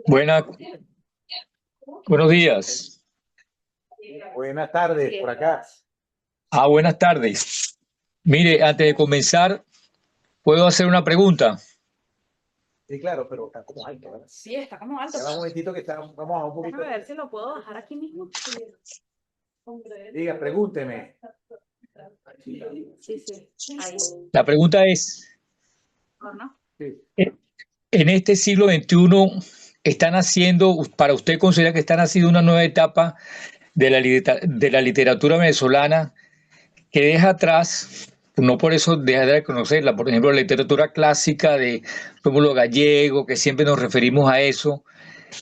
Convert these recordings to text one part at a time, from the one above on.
Buena, buenos días. Buenas tardes, por acá. Buenas tardes. Mire, antes de comenzar, ¿puedo hacer una pregunta? Sí, claro, pero está como alto, ¿verdad? Sí, está como alto. Ya va un momentito que está, vamos a un poquito. Déjame ver si lo puedo bajar aquí mismo. Diga, pregúnteme. Sí, sí. Ahí. La pregunta es, ¿No? Sí. en este siglo XXI, ¿están haciendo, para usted considera que están haciendo una nueva etapa de la literatura venezolana que deja atrás, no por eso deja de reconocerla, por ejemplo, la literatura clásica de Rómulo Gallego, que siempre nos referimos a eso,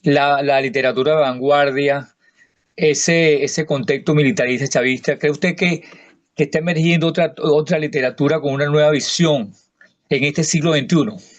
la literatura de vanguardia, ese contexto militarista chavista? ¿Cree usted que está emergiendo otra literatura con una nueva visión en este siglo XXI?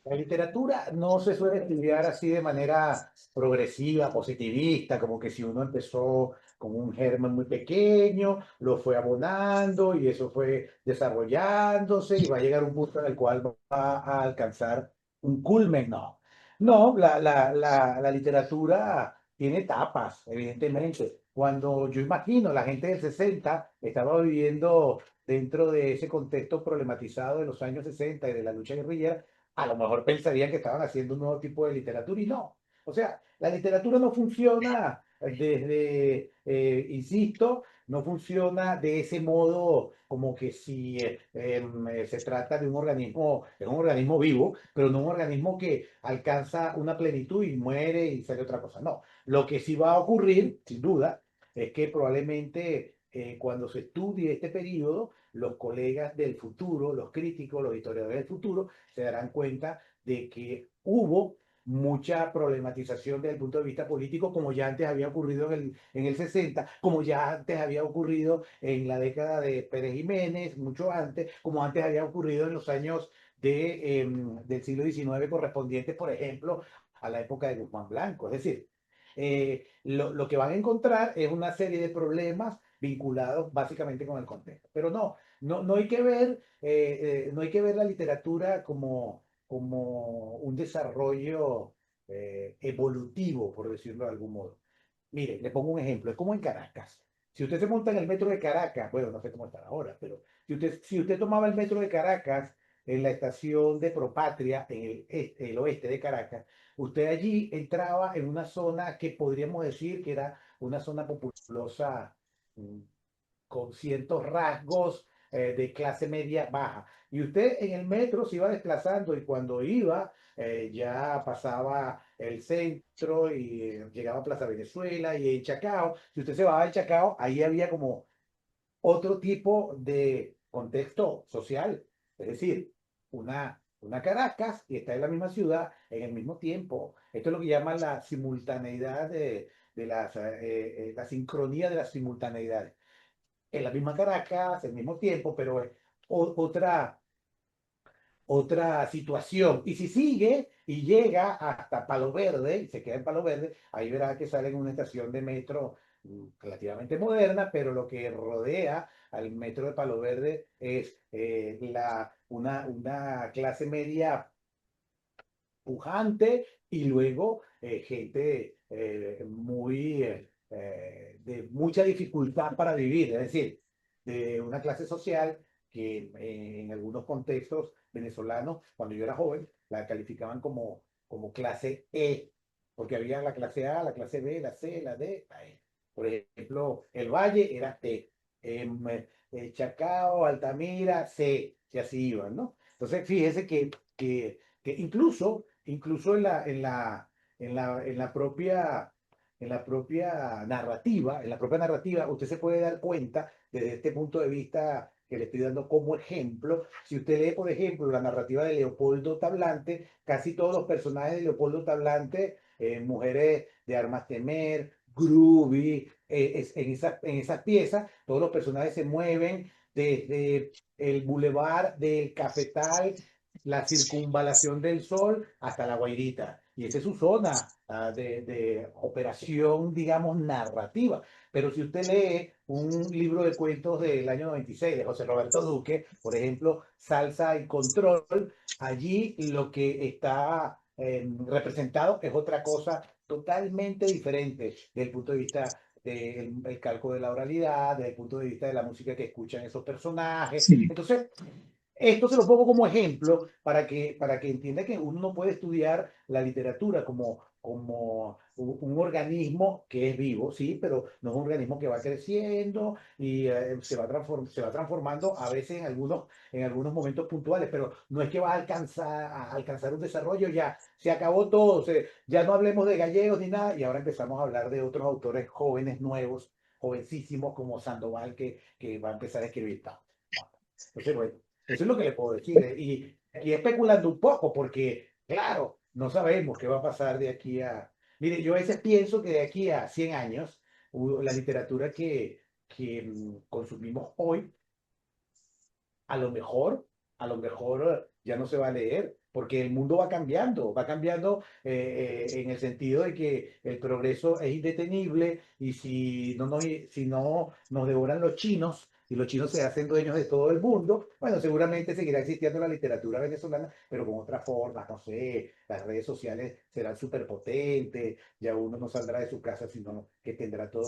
La literatura no se suele estudiar así de manera progresiva, positivista, como que si uno empezó con un germen muy pequeño, lo fue abonando y eso fue desarrollándose y va a llegar un punto en el cual va a alcanzar un culmen. No, no, la literatura tiene etapas, evidentemente. Cuando yo imagino la gente del 60 estaba viviendo dentro de ese contexto problematizado de los años 60 y de la lucha guerrillera, a lo mejor pensarían que estaban haciendo un nuevo tipo de literatura y no. O sea, la literatura no funciona desde, insisto, no funciona de ese modo como que si se trata de es un organismo vivo, pero no un organismo que alcanza una plenitud y muere y sale otra cosa. No, lo que sí va a ocurrir, sin duda, es que probablemente cuando se estudie este periodo, los colegas del futuro, los críticos, los historiadores del futuro, se darán cuenta de que hubo mucha problematización desde el punto de vista político, como ya antes había ocurrido en el 60, como ya antes había ocurrido en la década de Pérez Jiménez, mucho antes, como antes había ocurrido en los años del siglo XIX correspondientes, por ejemplo, a la época de Guzmán Blanco. Es decir, lo que van a encontrar es una serie de problemas vinculados básicamente con el contexto. Pero no hay que ver, no hay que ver la literatura como un desarrollo evolutivo, por decirlo de algún modo. Mire, le pongo un ejemplo, es como en Caracas. Si usted se monta en el metro de Caracas, bueno, no sé cómo está ahora, pero si usted tomaba el metro de Caracas en la estación de Propatria, en el oeste de Caracas, usted allí entraba en una zona que podríamos decir que era una zona populosa, mm, con ciertos rasgos de clase media baja. Y usted en el metro se iba desplazando y cuando iba ya pasaba el centro y llegaba a Plaza Venezuela y en Chacao. Si usted se bajaba en Chacao, ahí había como otro tipo de contexto social, es decir, una Caracas y está en la misma ciudad en el mismo tiempo. Esto es lo que llaman la simultaneidad la sincronía de las simultaneidades en la misma Caracas, al mismo tiempo, pero es otra situación. Y si sigue y llega hasta Palo Verde, y se queda en Palo Verde, ahí verá que sale en una estación de metro relativamente moderna, pero lo que rodea al metro de Palo Verde es una clase media pujante y luego gente de mucha dificultad para vivir, es decir, de una clase social que en algunos contextos venezolanos, cuando yo era joven, la calificaban como clase E, porque había la clase A, la clase B, la C, la D, la E. Por ejemplo, el Valle era T, Chacao, Altamira, C, y así iban, ¿no? Entonces, fíjese que incluso en la propia narrativa, usted se puede dar cuenta desde este punto de vista que le estoy dando como ejemplo. Si usted lee, por ejemplo, la narrativa de Leopoldo Tablante, casi todos los personajes de Leopoldo Tablante, mujeres de armas temer, Groovy, en esas piezas, todos los personajes se mueven desde el bulevar del Cafetal, la circunvalación del Sol hasta la Guairita. Y esa es su zona de operación, digamos, narrativa. Pero si usted lee un libro de cuentos del año 96 de José Roberto Duque, por ejemplo, Salsa y Control, allí lo que está representado, es otra cosa totalmente diferente desde el punto de vista del cálculo de la oralidad, desde el punto de vista de la música que escuchan esos personajes. Sí, Entonces, esto se lo pongo como ejemplo para que entienda que uno no puede estudiar la literatura como un organismo que es vivo, sí, pero no es un organismo que va creciendo y se va transformando a veces en algunos momentos puntuales, pero no es que va a alcanzar un desarrollo, ya se acabó todo, ya no hablemos de gallegos ni nada, y ahora empezamos a hablar de otros autores jóvenes, nuevos, jovencísimos como Sandoval, que va a empezar a escribir. Entonces, bueno, eso es lo que le puedo decir. Y especulando un poco, porque, claro, no sabemos qué va a pasar de aquí a... Mire, yo a veces pienso que de aquí a 100 años, la literatura que consumimos hoy a lo mejor ya no se va a leer, porque el mundo va cambiando en el sentido de que el progreso es indetenible y si no nos devoran los chinos y los chinos se hacen dueños de todo el mundo, bueno, seguramente seguirá existiendo la literatura venezolana, pero con otras formas, no sé, las redes sociales serán súper potentes, ya uno no saldrá de su casa, sino que tendrá todo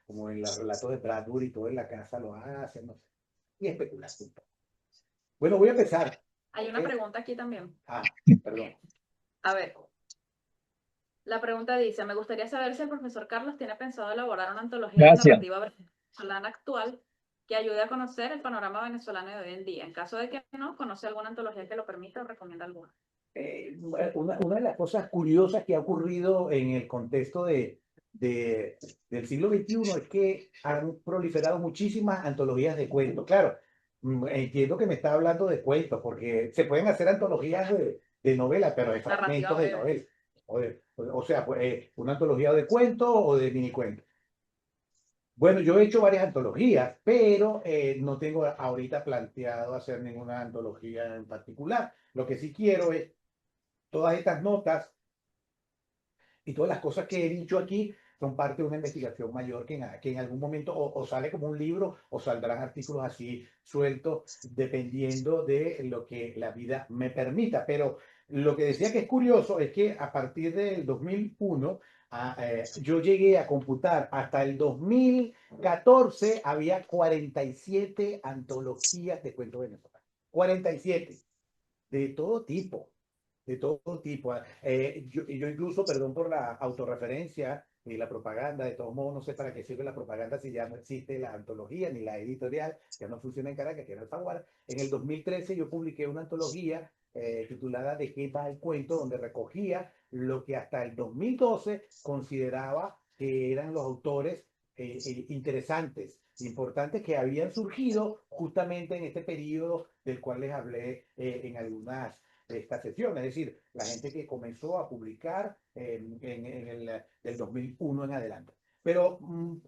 como en los relatos de Bradbury, todo en la casa lo hacen, no sé, y especular un poco. Bueno, voy a empezar. Hay una pregunta aquí también. Perdón. A ver, la pregunta dice, me gustaría saber si el profesor Carlos tiene pensado elaborar una antología de gracias. narrativa venezolana actual que ayude a conocer el panorama venezolano de hoy en día. En caso de que no, conoce alguna antología que lo permita o recomienda alguna. Una de las cosas curiosas que ha ocurrido en el contexto del siglo XXI es que han proliferado muchísimas antologías de cuentos. Claro, entiendo que me está hablando de cuentos, porque se pueden hacer antologías de novela, pero de fragmentos de novela. O sea, pues, una antología de cuentos o de mini cuentos. Bueno, yo he hecho varias antologías, pero no tengo ahorita planteado hacer ninguna antología en particular. Lo que sí quiero es todas estas notas y todas las cosas que he dicho aquí son parte de una investigación mayor que en algún momento o sale como un libro o saldrán artículos así sueltos dependiendo de lo que la vida me permita. Pero lo que decía que es curioso es que a partir del 2001 yo llegué a computar hasta el 2014 había 47 antologías de cuentos venezolanos. 47 de todo tipo. De todo tipo. Yo incluso, perdón por la autorreferencia y la propaganda, de todos modos, no sé para qué sirve la propaganda si ya no existe la antología ni la editorial, ya no funciona en Caracas, que era Alfaguara. En el 2013 yo publiqué una antología titulada ¿De qué va el cuento?, donde recogía lo que hasta el 2012 consideraba que eran los autores interesantes, importantes, que habían surgido justamente en este periodo del cual les hablé en algunas de esta sesión, es decir, la gente que comenzó a publicar del 2001 en adelante. Pero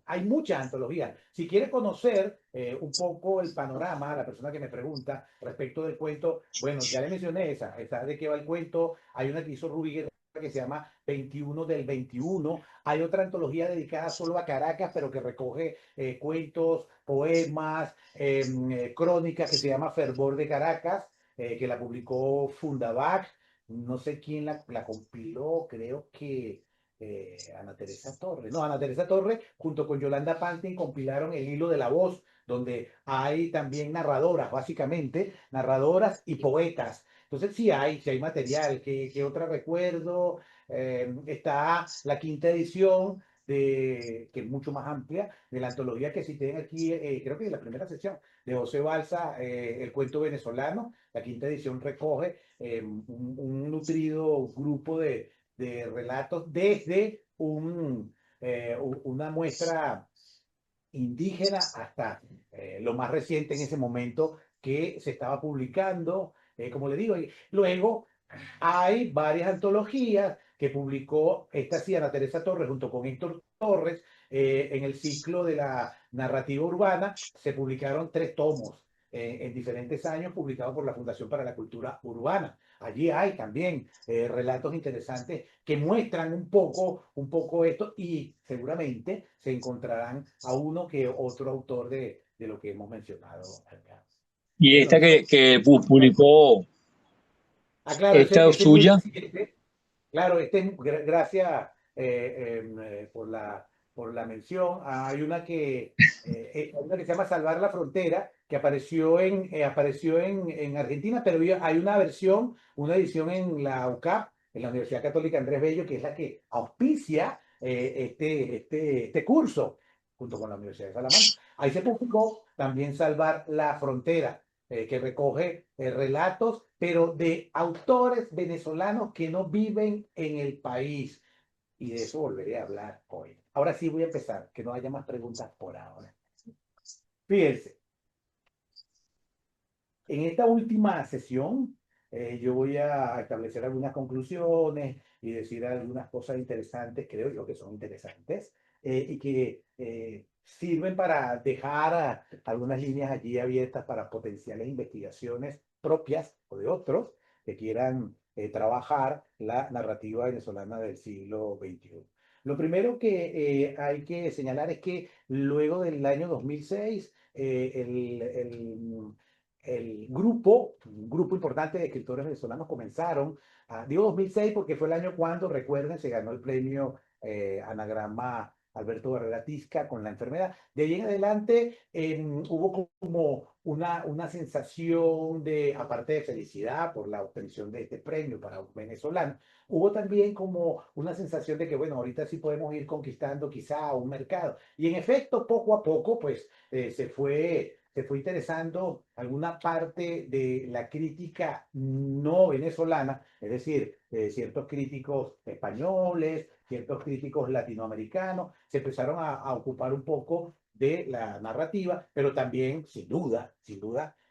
hay muchas antologías. Si quiere conocer un poco el panorama, la persona que me pregunta respecto del cuento, bueno, ya le mencioné esa de qué va el cuento. Hay una que hizo Rubí Guerra que se llama 21 del 21. Hay otra antología dedicada solo a Caracas, pero que recoge cuentos, poemas, crónicas, que se llama Fervor de Caracas, que la publicó Fundavac. No sé quién la compiló, creo que Ana Teresa Torres. No, Ana Teresa Torres junto con Yolanda Pantin compilaron El hilo de la voz, donde hay también narradoras, básicamente, narradoras y poetas. Entonces sí hay material. ¿Qué otra recuerdo? Está la quinta edición, que es mucho más amplia, de la antología que cité aquí, creo que en la primera sección, de José Balsa, El cuento venezolano. La quinta edición recoge un nutrido grupo de relatos desde una muestra indígena hasta lo más reciente en ese momento que se estaba publicando, como le digo. Y luego hay varias antologías que publicó esta sí, Ana Teresa Torres junto con Héctor Torres, en el ciclo de la narrativa urbana. Se publicaron 3 tomos en diferentes años, publicados por la Fundación para la Cultura Urbana. Allí hay también relatos interesantes que muestran un poco esto, y seguramente se encontrarán a uno que otro autor de lo que hemos mencionado acá. Y Bueno, esta eso. que publicó, Claro, esta ese es muy suya, reciente. Claro, gracias por la mención. Hay una que se llama Salvar la Frontera, que apareció en Argentina, pero hay una versión, una edición en la UCAP, en la Universidad Católica Andrés Bello, que es la que auspicia este curso, junto con la Universidad de Salamanca. Ahí se publicó también Salvar la Frontera, que recoge relatos, pero de autores venezolanos que no viven en el país. Y de eso volveré a hablar hoy. Ahora sí voy a empezar, que no haya más preguntas por ahora. Fíjense, en esta última sesión yo voy a establecer algunas conclusiones y decir algunas cosas interesantes, creo yo que son interesantes, y que sirven para dejar algunas líneas allí abiertas para potenciales investigaciones propias o de otros que quieran trabajar la narrativa venezolana del siglo XXI. Lo primero que hay que señalar es que luego del año 2006, un grupo importante de escritores venezolanos comenzaron, digo 2006 porque fue el año cuando, recuerden, se ganó el premio Anagrama Alberto Barrera Tisca con La enfermedad. De ahí en adelante hubo como una sensación de, aparte de felicidad por la obtención de este premio para un venezolano, hubo también como una sensación de que, bueno, ahorita sí podemos ir conquistando quizá un mercado. Y en efecto, poco a poco, pues se fue interesando alguna parte de la crítica no venezolana, es decir, ciertos críticos españoles, ciertos críticos latinoamericanos, se empezaron a ocupar un poco de la narrativa, pero también, sin duda,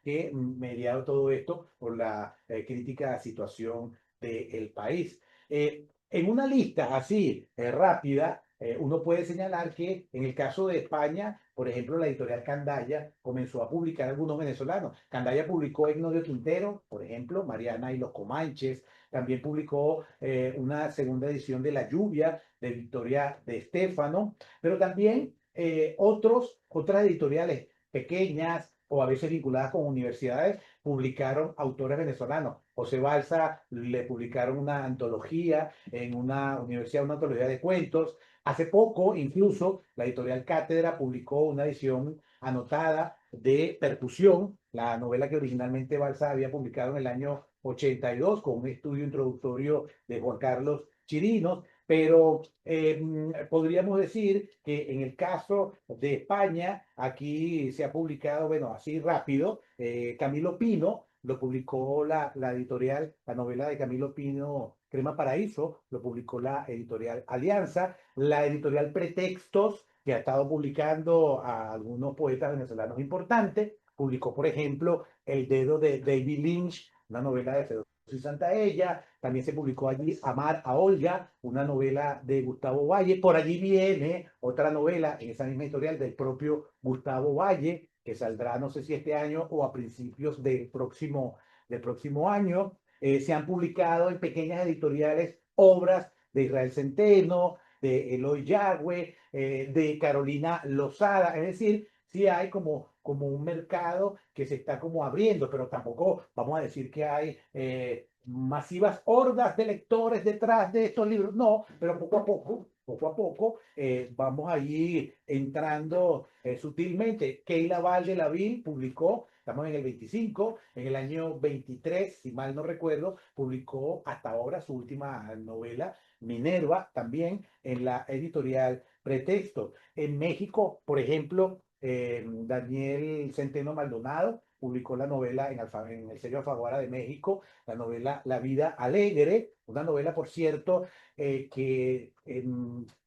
que mediado todo esto por la crítica situación del país. En una lista así rápida, uno puede señalar que en el caso de España, por ejemplo, la editorial Candaya comenzó a publicar algunos venezolanos. Candaya publicó Ignacio Quintero, por ejemplo, Mariana y los Comanches. También publicó una segunda edición de La lluvia de Victoria de Estéfano, pero también otras editoriales pequeñas o a veces vinculadas con universidades publicaron autores venezolanos. José Balsa le publicaron una antología en una universidad, una antología de cuentos. Hace poco, incluso, la editorial Cátedra publicó una edición anotada de Percusión, la novela que originalmente Balsa había publicado en el año 82 con un estudio introductorio de Juan Carlos Chirinos, pero podríamos decir que en el caso de España, aquí se ha publicado, bueno, así rápido, Camilo Pino, lo publicó la editorial, la novela de Camilo Pino, Crema Paraíso, lo publicó la editorial Alianza, la editorial Pretextos, que ha estado publicando a algunos poetas venezolanos importantes, publicó, por ejemplo, El dedo de David Lynch, una novela de Federico Santaella. También se publicó allí Amar a Olga, una novela de Gustavo Valle. Por allí viene otra novela en esa misma editorial del propio Gustavo Valle, que saldrá no sé si este año o a principios del próximo año. Se han publicado en pequeñas editoriales obras de Israel Centeno, de Eloy Yagüe, de Carolina Lozada, es decir, sí hay como un mercado que se está como abriendo, pero tampoco vamos a decir que hay masivas hordas de lectores detrás de estos libros, no, pero poco a poco, vamos allí entrando sutilmente. Keila Valle Lavín publicó, estamos en el 25, en el año 23, si mal no recuerdo, publicó hasta ahora su última novela, Minerva, también en la editorial Pretexto. En México, por ejemplo, Daniel Centeno Maldonado publicó la novela en el sello Alfaguara de México, la novela La vida alegre, una novela, por cierto, que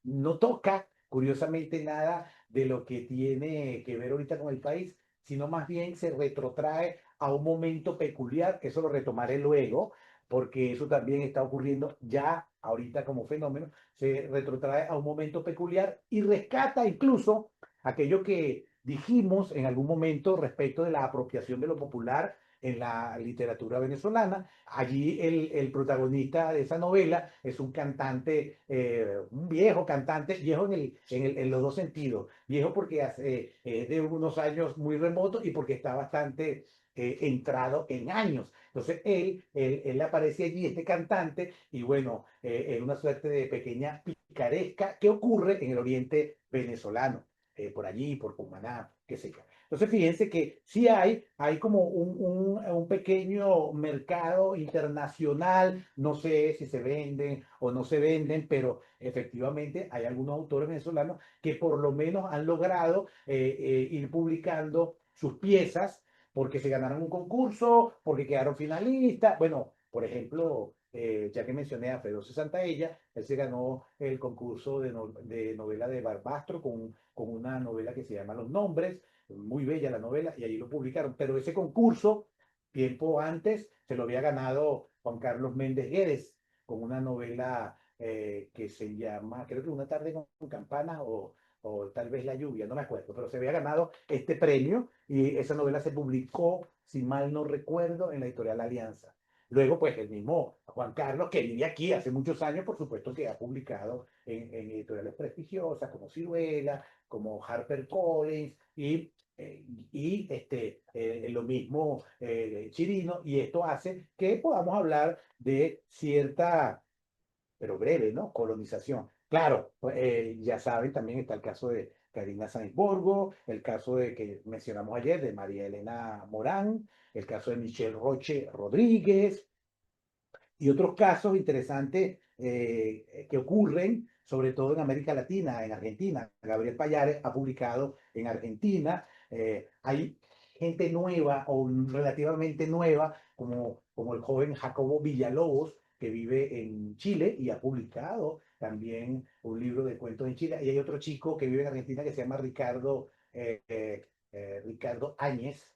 no toca, curiosamente, nada de lo que tiene que ver ahorita con el país, sino más bien se retrotrae a un momento peculiar, eso lo retomaré luego, porque eso también está ocurriendo ya ahorita como fenómeno, se retrotrae a un momento peculiar y rescata incluso aquello que dijimos en algún momento respecto de la apropiación de lo popular en la literatura venezolana. Allí el protagonista de esa novela es un cantante, un viejo cantante, viejo en los dos sentidos, viejo porque es de unos años muy remotos y porque está bastante entrado en años. Entonces él aparece allí, este cantante, y bueno, es una suerte de pequeña picaresca que ocurre en el oriente venezolano, por allí, por Cumaná, qué sé yo. Entonces, fíjense que sí hay como un pequeño mercado internacional, no sé si se venden o no se venden, pero efectivamente hay algunos autores venezolanos que por lo menos han logrado ir publicando sus piezas porque se ganaron un concurso, porque quedaron finalistas. Bueno, por ejemplo, ya que mencioné a Fedor Santaella, él se ganó el concurso de novela de Barbastro con una novela que se llama Los Nombres, muy bella la novela, y ahí lo publicaron. Pero ese concurso, tiempo antes, se lo había ganado Juan Carlos Méndez Guedes con una novela que se llama, creo que Una tarde con campanas o tal vez La lluvia, no me acuerdo, pero se había ganado este premio y esa novela se publicó, si mal no recuerdo, en la editorial Alianza. Luego, pues el mismo Juan Carlos, que vive aquí hace muchos años, por supuesto que ha publicado en editoriales prestigiosas como Ciruela, como HarperCollins lo mismo Chirino, y esto hace que podamos hablar de cierta, pero breve, ¿no? Colonización. Claro, ya saben, también está el caso de Karina Sainsborgo, el caso de que mencionamos ayer de María Elena Morán, el caso de Michelle Roche Rodríguez, y otros casos interesantes que ocurren, sobre todo en América Latina, en Argentina. Gabriel Payares ha publicado en Argentina. Hay gente nueva o relativamente nueva, como el joven Jacobo Villalobos, que vive en Chile y ha publicado también un libro de cuentos en Chile. Y hay otro chico que vive en Argentina que se llama Ricardo Áñez,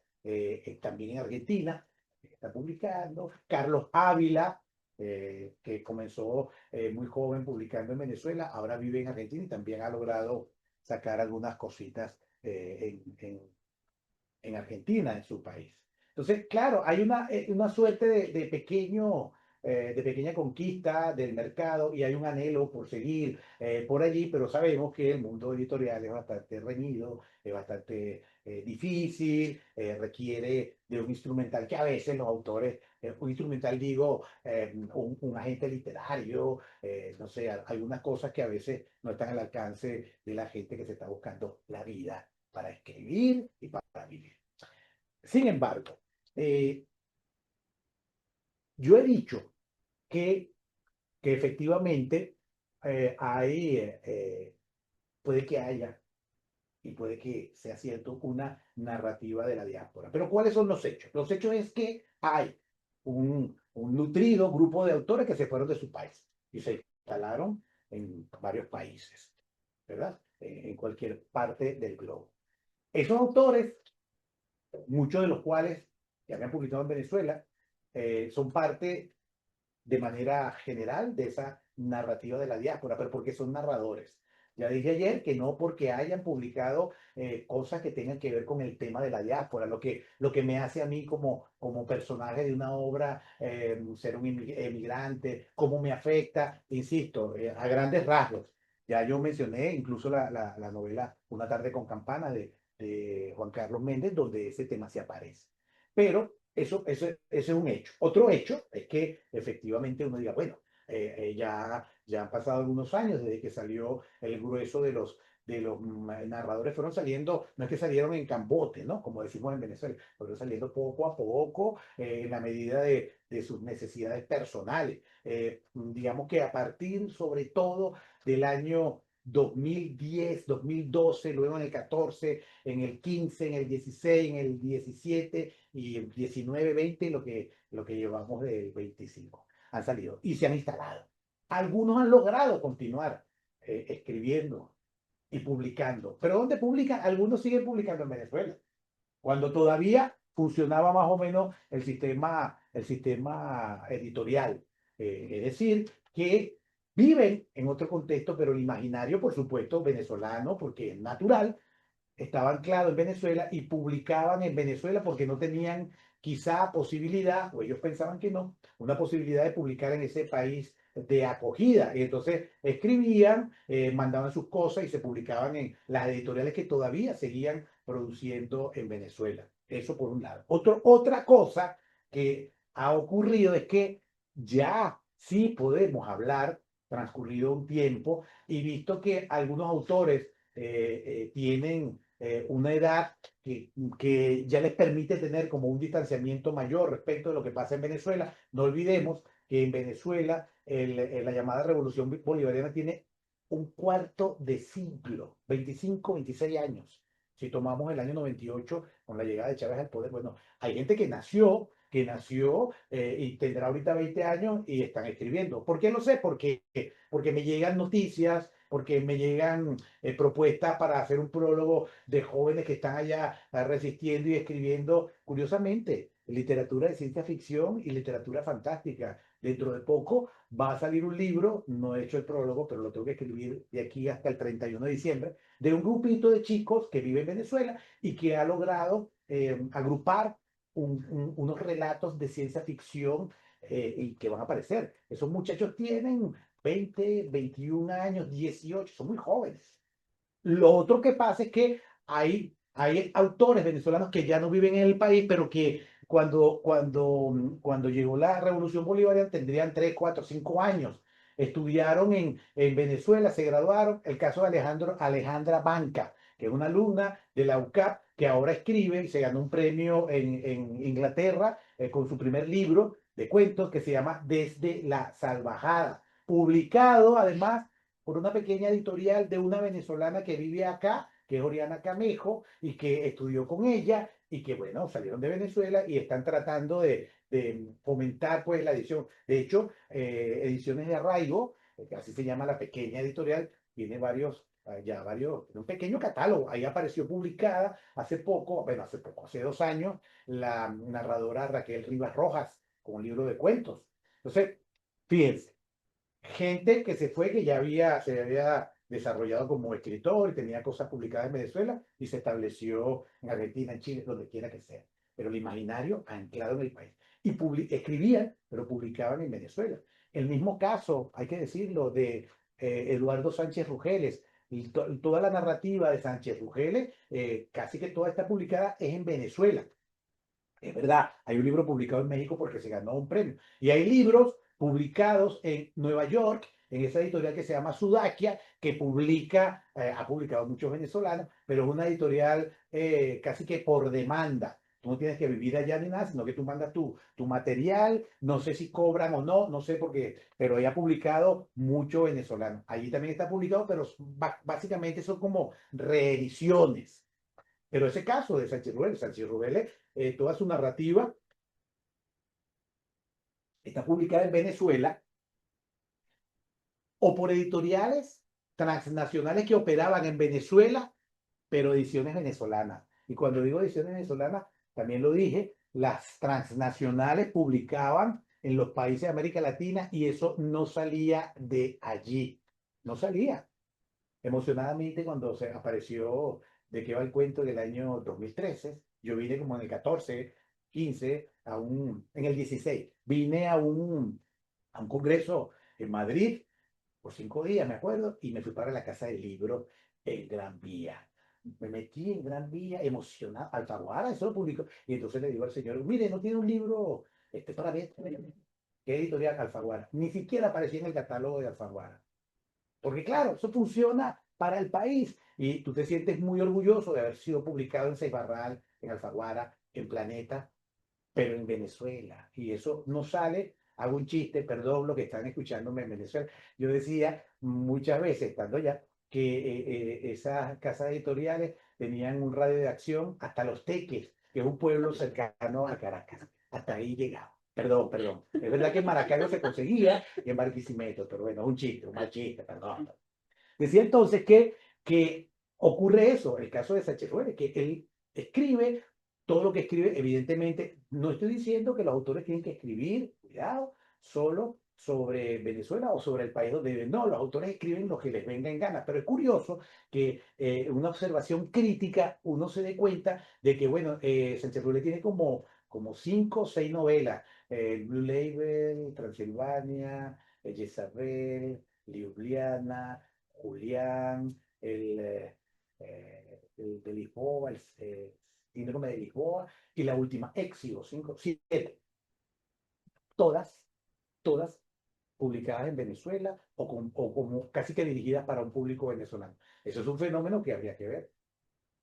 también en Argentina, está publicando. Carlos Ávila, que comenzó muy joven publicando en Venezuela, ahora vive en Argentina y también ha logrado sacar algunas cositas en Argentina, en su país. Entonces, claro, hay una suerte de pequeña conquista del mercado y hay un anhelo por seguir por allí, pero sabemos que el mundo editorial es bastante reñido, es bastante difícil, requiere de un instrumental que a veces los autores, un instrumental digo, un agente literario, no sé, algunas cosas que a veces no están al alcance de la gente que se está buscando la vida para escribir y para vivir. Sin embargo, yo he dicho que, que efectivamente puede que haya y puede que sea cierto una narrativa de la diáspora. Pero ¿cuáles son los hechos? Los hechos es que hay un nutrido grupo de autores que se fueron de su país y se instalaron en varios países, ¿verdad? En cualquier parte del globo. Esos autores, muchos de los cuales que habían publicado en Venezuela, son parte de manera general de esa narrativa de la diáspora, pero porque son narradores. Ya dije ayer que no porque hayan publicado cosas que tengan que ver con el tema de la diáspora, lo que me hace a mí como personaje de una obra, ser un emigrante, cómo me afecta, insisto, a grandes rasgos. Ya yo mencioné incluso la novela Una tarde con campanas de Juan Carlos Méndez, donde ese tema se aparece. Pero eso es un hecho. Otro hecho es que efectivamente uno diga, bueno, ya han pasado algunos años desde que salió el grueso de los narradores, fueron saliendo, no es que salieron en cambote, ¿no? Como decimos en Venezuela, fueron saliendo poco a poco, en la medida de sus necesidades personales. Digamos que a partir sobre todo del año 2010, 2012, luego en el 14, en el 15, en el 16, en el 17 y el 19, 20, lo que llevamos del 25. Han salido y se han instalado. Algunos han logrado continuar escribiendo y publicando. ¿Pero dónde publican? Algunos siguen publicando en Venezuela, cuando todavía funcionaba más o menos el sistema editorial. Es decir, que viven en otro contexto, pero el imaginario, por supuesto, venezolano, porque es natural, estaba anclado en Venezuela y publicaban en Venezuela porque no tenían quizá posibilidad, o ellos pensaban que no, una posibilidad de publicar en ese país de acogida. Y entonces escribían, mandaban sus cosas y se publicaban en las editoriales que todavía seguían produciendo en Venezuela. Eso por un lado. Otra cosa que ha ocurrido es que ya sí podemos hablar, transcurrido un tiempo, y visto que algunos autores tienen una edad que ya les permite tener como un distanciamiento mayor respecto de lo que pasa en Venezuela. No olvidemos que en Venezuela la llamada Revolución Bolivariana tiene un cuarto de siglo, 25, 26 años. Si tomamos el año 98 con la llegada de Chávez al poder, bueno, hay gente que nació y tendrá ahorita 20 años y están escribiendo. ¿Por qué lo sé? Porque me llegan noticias, porque me llegan propuestas para hacer un prólogo de jóvenes que están allá resistiendo y escribiendo, curiosamente, literatura de ciencia ficción y literatura fantástica. Dentro de poco va a salir un libro, no he hecho el prólogo, pero lo tengo que escribir de aquí hasta el 31 de diciembre, de un grupito de chicos que vive en Venezuela y que ha logrado agrupar unos relatos de ciencia ficción y que van a aparecer. Esos muchachos tienen 20, 21 años, 18, son muy jóvenes. Lo otro que pasa es que hay autores venezolanos que ya no viven en el país, pero que cuando llegó la Revolución Bolivariana tendrían 3, 4, 5 años. Estudiaron en Venezuela, se graduaron. El caso de Alejandra Banca, que es una alumna de la UCAP, que ahora escribe y se ganó un premio en Inglaterra con su primer libro de cuentos que se llama Desde la Salvajada, publicado además por una pequeña editorial de una venezolana que vive acá, que es Oriana Camejo, y que estudió con ella, y que, bueno, salieron de Venezuela y están tratando de fomentar, pues, la edición. De hecho, Ediciones de Arraigo, así se llama la pequeña editorial, tiene un pequeño catálogo. Ahí apareció publicada hace poco, bueno, hace 2 años, la narradora Raquel Rivas Rojas, con un libro de cuentos. Entonces, fíjense, gente que se fue, que se había desarrollado como escritor y tenía cosas publicadas en Venezuela y se estableció en Argentina, en Chile, donde quiera que sea. Pero el imaginario anclado en el país. Y escribían, pero publicaban en Venezuela. El mismo caso, hay que decirlo, de Eduardo Sánchez Rugeles. Y toda la narrativa de Sánchez Rugeles, casi que toda está publicada, es en Venezuela. Es verdad, hay un libro publicado en México porque se ganó un premio. Y hay libros publicados en Nueva York, en esa editorial que se llama Sudakia, que ha publicado muchos venezolanos, pero es una editorial casi que por demanda. Tú no tienes que vivir allá ni nada, sino que tú mandas tu material, no sé si cobran o no, no sé por qué, pero ahí ha publicado mucho venezolano. Allí también está publicado, pero básicamente son como reediciones. Pero ese caso de Sánchez Rubeles, toda su narrativa está publicada en Venezuela o por editoriales transnacionales que operaban en Venezuela, pero ediciones venezolanas. Y cuando digo ediciones venezolanas, también lo dije, las transnacionales publicaban en los países de América Latina y eso no salía de allí. No salía. Emocionadamente cuando se apareció de qué va el cuento del año 2013, yo vine como en el 14, 15, en el 16, vine a un congreso en Madrid por 5 días, me acuerdo, y me fui para la Casa del Libro en Gran Vía. Me metí en Gran Vía, emocionado, Alfaguara, eso lo publicó, y entonces le digo al señor, mire, ¿no tiene un libro para ver? ¿Qué editorial? Alfaguara. Ni siquiera aparecía en el catálogo de Alfaguara. Porque claro, eso funciona para el país y tú te sientes muy orgulloso de haber sido publicado en Seibarral, en Alfaguara, en Planeta, pero en Venezuela. Y eso no sale, hago un chiste, perdón lo que están escuchándome en Venezuela. Yo decía muchas veces, estando allá, que esas casas editoriales tenían un radio de acción hasta Los Teques, que es un pueblo cercano a Caracas. Hasta ahí llegaba. Perdón, perdón. Es verdad que en Maracaibo se conseguía y en Barquisimeto, pero bueno, un chiste, un mal chiste, perdón. Decía entonces que ocurre eso, el caso de Sánchez Rueles, que él escribe todo lo que escribe, evidentemente, no estoy diciendo que los autores tienen que escribir, cuidado, solo sobre Venezuela o sobre el país donde viven. No, los autores escriben lo que les venga en gana, pero es curioso que una observación crítica uno se dé cuenta de que, bueno, Sánchez Rueles tiene como 5 o 6 novelas, Blue Label, Transilvania, Jezabel, Ljubljana, Julián, el de Lisboa, Síndrome de Lisboa y la última, Éxodo 5, 7. Todas publicadas en Venezuela o como casi que dirigidas para un público venezolano. Eso es un fenómeno que habría que ver,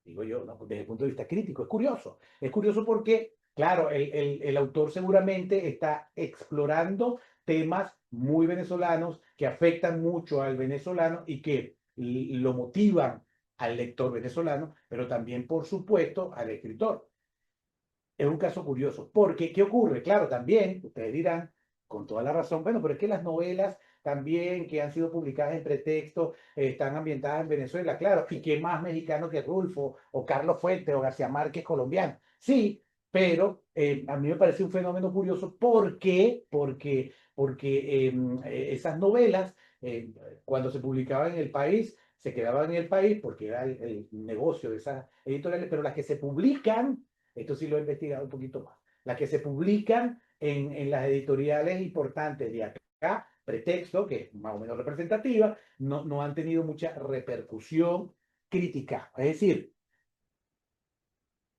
digo yo, ¿no? Desde el punto de vista crítico. Es curioso porque, claro, el autor seguramente está explorando temas muy venezolanos que afectan mucho al venezolano y que lo motivan al lector venezolano, pero también, por supuesto, al escritor. Es un caso curioso, porque ¿qué ocurre? Claro, también, ustedes dirán, con toda la razón, bueno, pero es que las novelas también que han sido publicadas en pretexto están ambientadas en Venezuela, claro, y qué más mexicano que Rulfo, o Carlos Fuentes, o García Márquez colombiano. Sí, pero a mí me parece un fenómeno curioso. ¿Por qué? Porque esas novelas, cuando se publicaban en el país, se quedaban en el país porque era el negocio de esas editoriales, pero las que se publican, esto sí lo he investigado un poquito más, las que se publican en las editoriales importantes de acá, Pretexto, que es más o menos representativa, no han tenido mucha repercusión crítica. Es decir,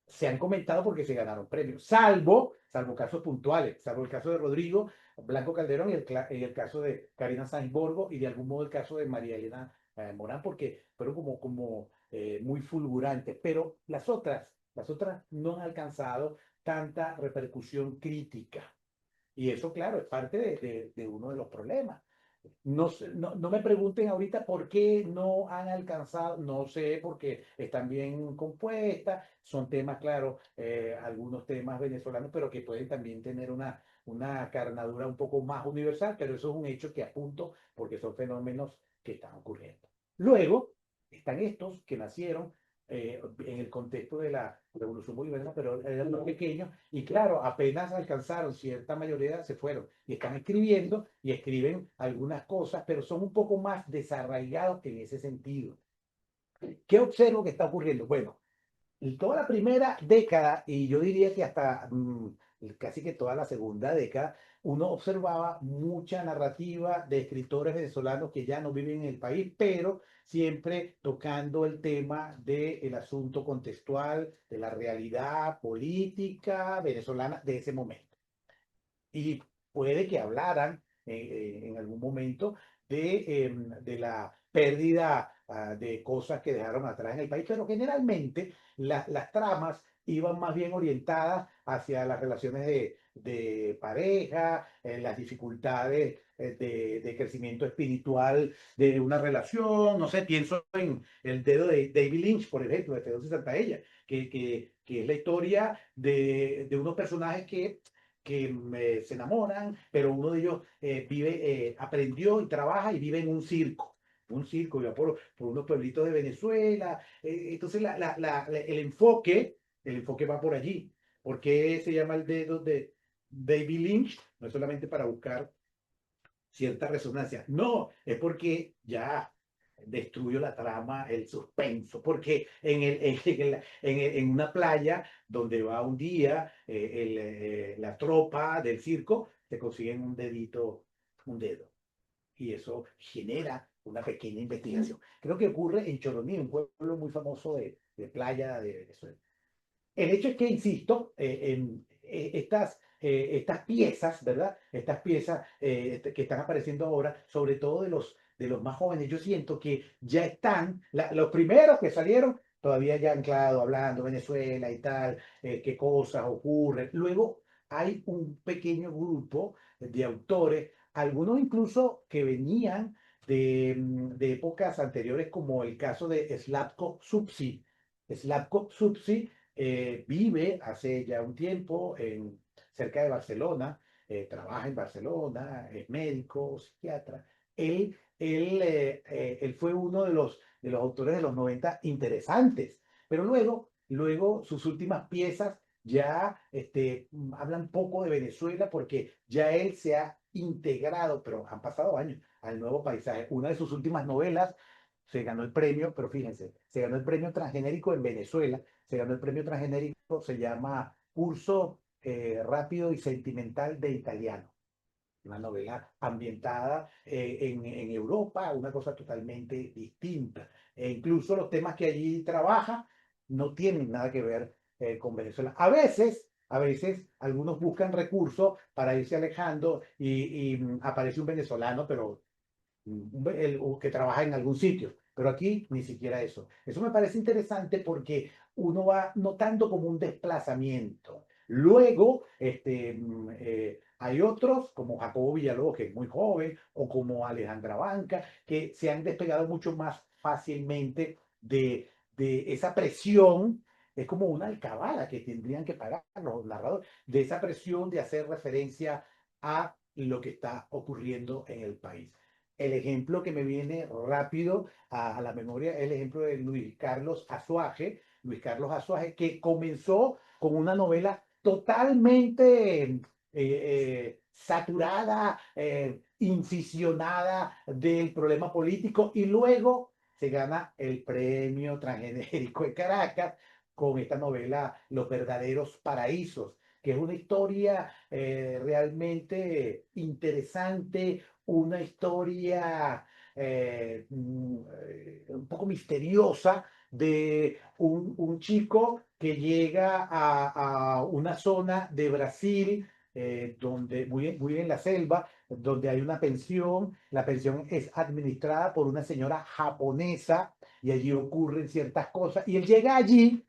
se han comentado porque se ganaron premios, salvo casos puntuales, salvo el caso de Rodrigo Blanco Calderón y el caso de Karina Sáenz Borgo y de algún modo el caso de María Elena Morán, porque fueron como muy fulgurantes, pero las otras no han alcanzado tanta repercusión crítica. Y eso, claro, es parte de uno de los problemas. No me pregunten ahorita por qué no han alcanzado, no sé, porque están bien compuestas, son temas, claro, algunos temas venezolanos, pero que pueden también tener una carnadura un poco más universal, pero eso es un hecho que apunto porque son fenómenos que están ocurriendo. Luego están estos que nacieron en el contexto de la Revolución Bolivariana, pero eran más pequeños y claro, apenas alcanzaron cierta mayoría, se fueron y están escribiendo y escriben algunas cosas, pero son un poco más desarraigados en ese sentido. ¿Qué observo que está ocurriendo? Bueno, en toda la primera década, y yo diría que hasta casi que toda la segunda década, uno observaba mucha narrativa de escritores venezolanos que ya no viven en el país, pero siempre tocando el tema del asunto contextual, de la realidad política venezolana de ese momento. Y puede que hablaran en algún momento de la pérdida de cosas que dejaron atrás en el país, pero generalmente las tramas iban más bien orientadas hacia las relaciones de pareja, las dificultades de crecimiento espiritual de una relación, no sé, pienso en El dedo de David Lynch, por ejemplo, de Federico Santaella, que es la historia de unos personajes que se enamoran, pero uno de ellos aprendió y trabaja y vive en un circo, ya por unos pueblitos de Venezuela. Entonces el enfoque va por allí. ¿Por qué se llama El dedo de David Lynch? No es solamente para buscar cierta resonancia, no, es porque ya destruyó la trama, el suspenso, porque en una playa donde va un día la tropa del circo, se consiguen un dedo, y eso genera una pequeña investigación. Creo que ocurre en Choroní, un pueblo muy famoso de playa de Venezuela. El hecho es que, insisto, estas piezas, ¿verdad? Estas piezas que están apareciendo ahora, sobre todo de los más jóvenes, yo siento que ya están, los primeros que salieron, todavía ya anclado, hablando Venezuela y tal, qué cosas ocurren. Luego hay un pequeño grupo de autores, algunos incluso que venían de épocas anteriores, como el caso de Slavko Zubci. Slavko Zubci vive hace ya un tiempo cerca de Barcelona, trabaja en Barcelona, es médico, psiquiatra. Él fue uno de los autores de los 90 interesantes, pero luego sus últimas piezas ya hablan poco de Venezuela porque ya él se ha integrado, pero han pasado años, al nuevo paisaje. Una de sus últimas novelas se ganó el premio, pero fíjense, se ganó el premio transgénerico en Venezuela, se ganó el premio transgénerico, se llama Curso Rápido y Sentimental de Italiano. Una novela ambientada en Europa, una cosa totalmente distinta. E incluso los temas que allí trabaja no tienen nada que ver con Venezuela. A veces algunos buscan recursos para irse alejando y aparece un venezolano, pero o que trabaja en algún sitio, pero aquí ni siquiera eso. Eso me parece interesante porque uno va notando como un desplazamiento. Luego, hay otros como Jacobo Villalobos, que es muy joven, o como Alejandra Banca, que se han despegado mucho más fácilmente de esa presión. Es como una alcabala que tendrían que pagar los narradores, de esa presión de hacer referencia a lo que está ocurriendo en el país. El ejemplo que me viene rápido a la memoria es el ejemplo de Luis Carlos Azuaje, que comenzó con una novela totalmente saturada, incisionada del problema político y luego se gana el premio transgenérico de Caracas con esta novela Los verdaderos paraísos, que es una historia realmente interesante, una historia un poco misteriosa de un chico que llega a una zona de Brasil, donde, muy en la selva, donde hay una pensión. La pensión es administrada por una señora japonesa y allí ocurren ciertas cosas. Y él llega allí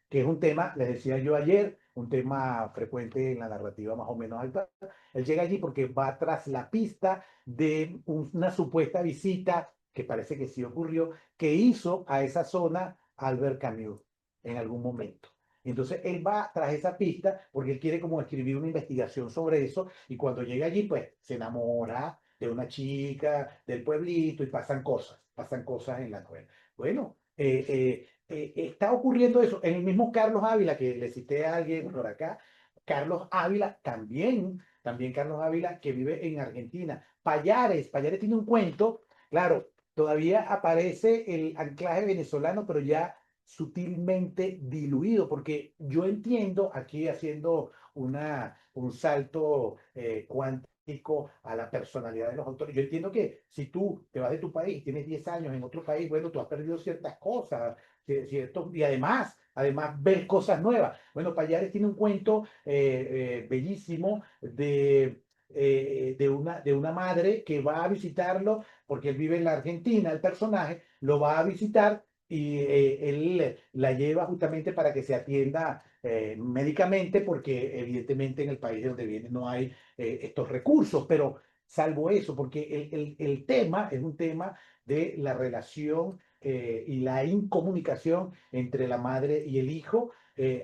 que es un tema, les decía yo ayer, un tema frecuente en la narrativa más o menos actual. Él llega allí porque va tras la pista de una supuesta visita, que parece que sí ocurrió, que hizo a esa zona Albert Camus en algún momento. Entonces él va tras esa pista porque él quiere como escribir una investigación sobre eso y cuando llega allí pues se enamora de una chica del pueblito y pasan cosas en la novela. Bueno, está ocurriendo eso. En el mismo Carlos Ávila, que le cité a alguien por acá, Carlos Ávila también Carlos Ávila, que vive en Argentina. Payares tiene un cuento, claro, todavía aparece el anclaje venezolano, pero ya sutilmente diluido, porque yo entiendo, aquí haciendo un salto cuántico a la personalidad de los autores, yo entiendo que si tú te vas de tu país, tienes 10 años en otro país, bueno, tú has perdido ciertas cosas, cierto, y además ves cosas nuevas. Bueno, Payares tiene un cuento bellísimo de una madre que va a visitarlo, porque él vive en la Argentina, el personaje, lo va a visitar y él la lleva justamente para que se atienda médicamente, porque evidentemente en el país de donde viene no hay estos recursos, pero salvo eso, porque el tema es un tema de la relación y la incomunicación entre la madre y el hijo,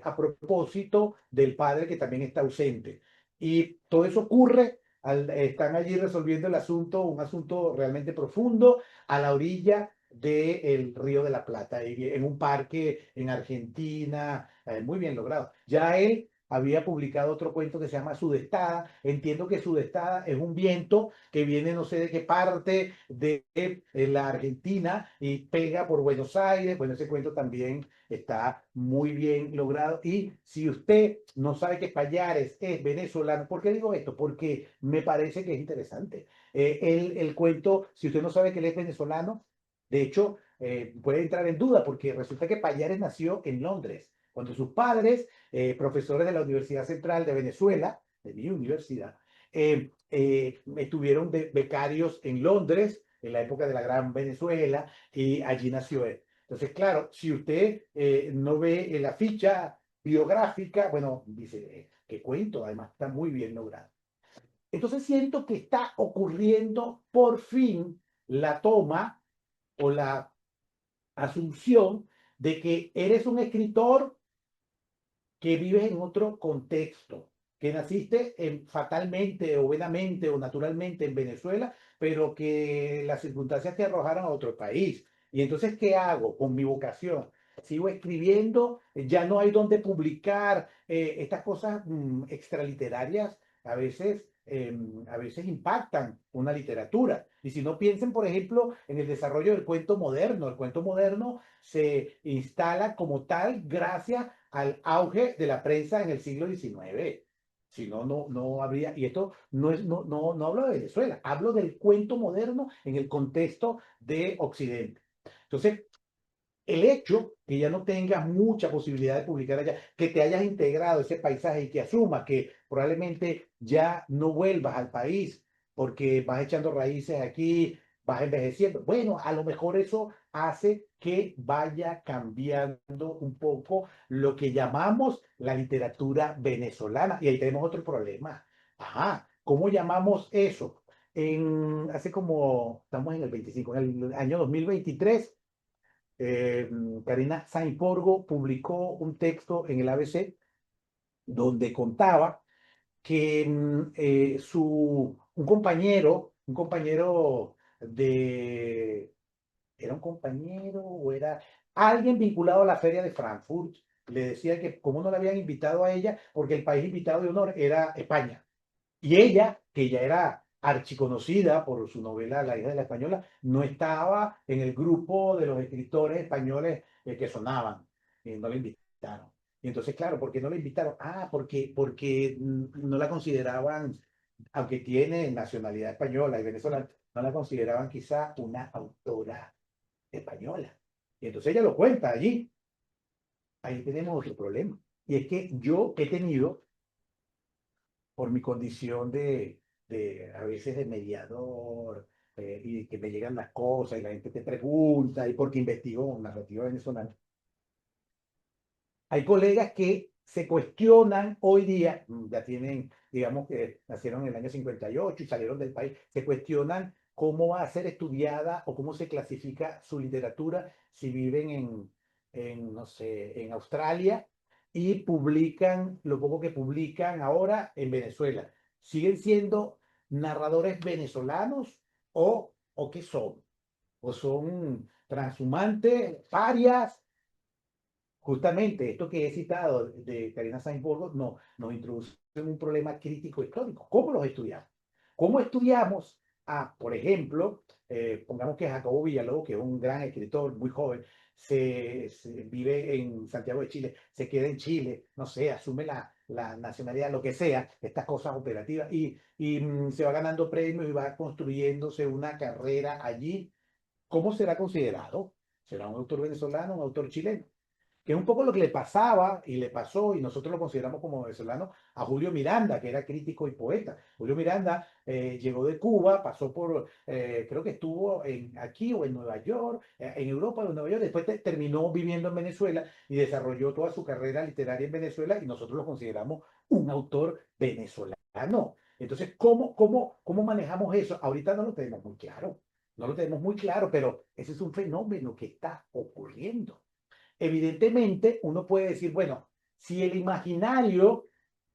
a propósito del padre que también está ausente. Y todo eso ocurre, están allí resolviendo el asunto, un asunto realmente profundo, a la orilla del Río de la Plata, en un parque en Argentina, muy bien logrado. Ya él había publicado otro cuento que se llama Sudestada. Entiendo que Sudestada es un viento que viene no sé de qué parte de la Argentina y pega por Buenos Aires. Bueno, ese cuento también está muy bien logrado. Y si usted no sabe que Payares es venezolano, ¿por qué digo esto? Porque me parece que es interesante. El cuento, si usted no sabe que él es venezolano, de hecho, puede entrar en duda porque resulta que Payares nació en Londres, cuando sus padres, profesores de la Universidad Central de Venezuela, de mi universidad, estuvieron de becarios en Londres en la época de la Gran Venezuela y allí nació él. Entonces, claro, si usted no ve la ficha biográfica, bueno, dice, qué cuento, además está muy bien logrado. Entonces siento que está ocurriendo por fin la toma o la asunción de que eres un escritor que vives en otro contexto, que naciste fatalmente o buenamente o naturalmente en Venezuela, pero que las circunstancias te arrojaron a otro país. Y entonces, ¿qué hago con mi vocación? Sigo escribiendo, ya no hay donde publicar estas cosas extraliterarias, a veces impactan una literatura. Y si no piensen, por ejemplo, en el desarrollo del cuento moderno. El cuento moderno se instala como tal gracias al auge de la prensa en el siglo XIX. Si no, no habría, y esto no hablo de Venezuela, hablo del cuento moderno en el contexto de Occidente. Entonces, el hecho que ya no tengas mucha posibilidad de publicar allá, que te hayas integrado a ese paisaje y que asumas que probablemente ya no vuelvas al país porque vas echando raíces aquí, vas envejeciendo. Bueno, a lo mejor eso hace que vaya cambiando un poco lo que llamamos la literatura venezolana. Y ahí tenemos otro problema. Ajá, ¿cómo llamamos eso? Hace como, estamos en el 25, en el año 2023, eh, Karina Sainz-Porgo publicó un texto en el ABC donde contaba que un compañero era un compañero o era alguien vinculado a la feria de Frankfurt, le decía que como no la habían invitado a ella, porque el país invitado de honor era España. Y ella, que ya era archiconocida por su novela La hija de la española, no estaba en el grupo de los escritores españoles que sonaban. No la invitaron. Y entonces, claro, ¿por qué no la invitaron? Ah, porque no la consideraban, aunque tiene nacionalidad española y venezolana, no la consideraban quizá una autora española. Y entonces ella lo cuenta allí. Ahí tenemos otro problema. Y es que yo he tenido por mi condición de a veces de mediador, y que me llegan las cosas y la gente te pregunta, y porque investigo narrativa venezolana. Hay colegas que se cuestionan hoy día, ya tienen, digamos que nacieron en el año 58 y salieron del país, se cuestionan cómo va a ser estudiada o cómo se clasifica su literatura si viven no sé, en Australia y publican lo poco que publican ahora en Venezuela. ¿Siguen siendo narradores venezolanos o qué son? ¿O son transhumantes, parias? Justamente esto que he citado de Karina Sainz-Borgo nos introduce en un problema crítico histórico. ¿Cómo los estudiamos? ¿Cómo estudiamos por ejemplo, pongamos que Jacobo Villalobos, que es un gran escritor, muy joven, vive en Santiago de Chile, se queda en Chile, no sé, asume la nacionalidad, lo que sea, estas cosas operativas, y se va ganando premios y va construyéndose una carrera allí? ¿Cómo será considerado? ¿Será un autor venezolano, un autor chileno? Que es un poco lo que le pasaba y le pasó, y nosotros lo consideramos como venezolano, a Julio Miranda, que era crítico y poeta. Julio Miranda llegó de Cuba, pasó por, creo que estuvo aquí o en Nueva York, en Europa o en Nueva York, después terminó viviendo en Venezuela y desarrolló toda su carrera literaria en Venezuela, y nosotros lo consideramos un autor venezolano. Entonces, ¿cómo manejamos eso? Ahorita no lo tenemos muy claro, no lo tenemos muy claro, pero ese es un fenómeno que está ocurriendo. Evidentemente, uno puede decir, bueno, si el imaginario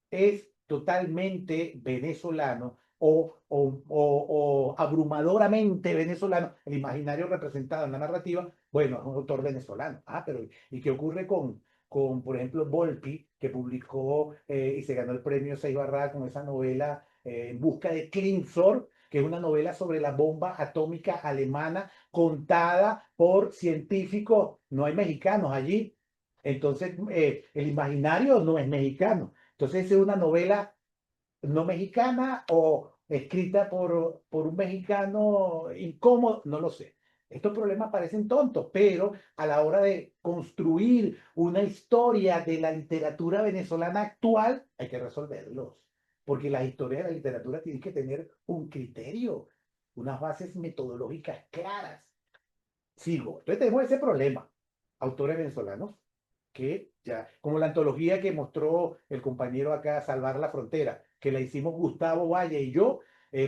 es totalmente venezolano o abrumadoramente venezolano, el imaginario representado en la narrativa, bueno, es un autor venezolano. Ah, pero ¿y qué ocurre por ejemplo, Volpi, que publicó y se ganó el premio Seis Barral con esa novela En busca de Klingsor, que es una novela sobre la bomba atómica alemana contada por científicos? No hay mexicanos allí. Entonces, el imaginario no es mexicano. Entonces, es una novela no mexicana o escrita por un mexicano incómodo, no lo sé. Estos problemas parecen tontos, pero a la hora de construir una historia de la literatura venezolana actual, hay que resolverlos. Porque las historias de la literatura tienen que tener un criterio, unas bases metodológicas claras. Sigo. Entonces tenemos ese problema. Autores venezolanos que ya, como la antología que mostró el compañero acá, Salvar la Frontera, que la hicimos Gustavo Valle y yo,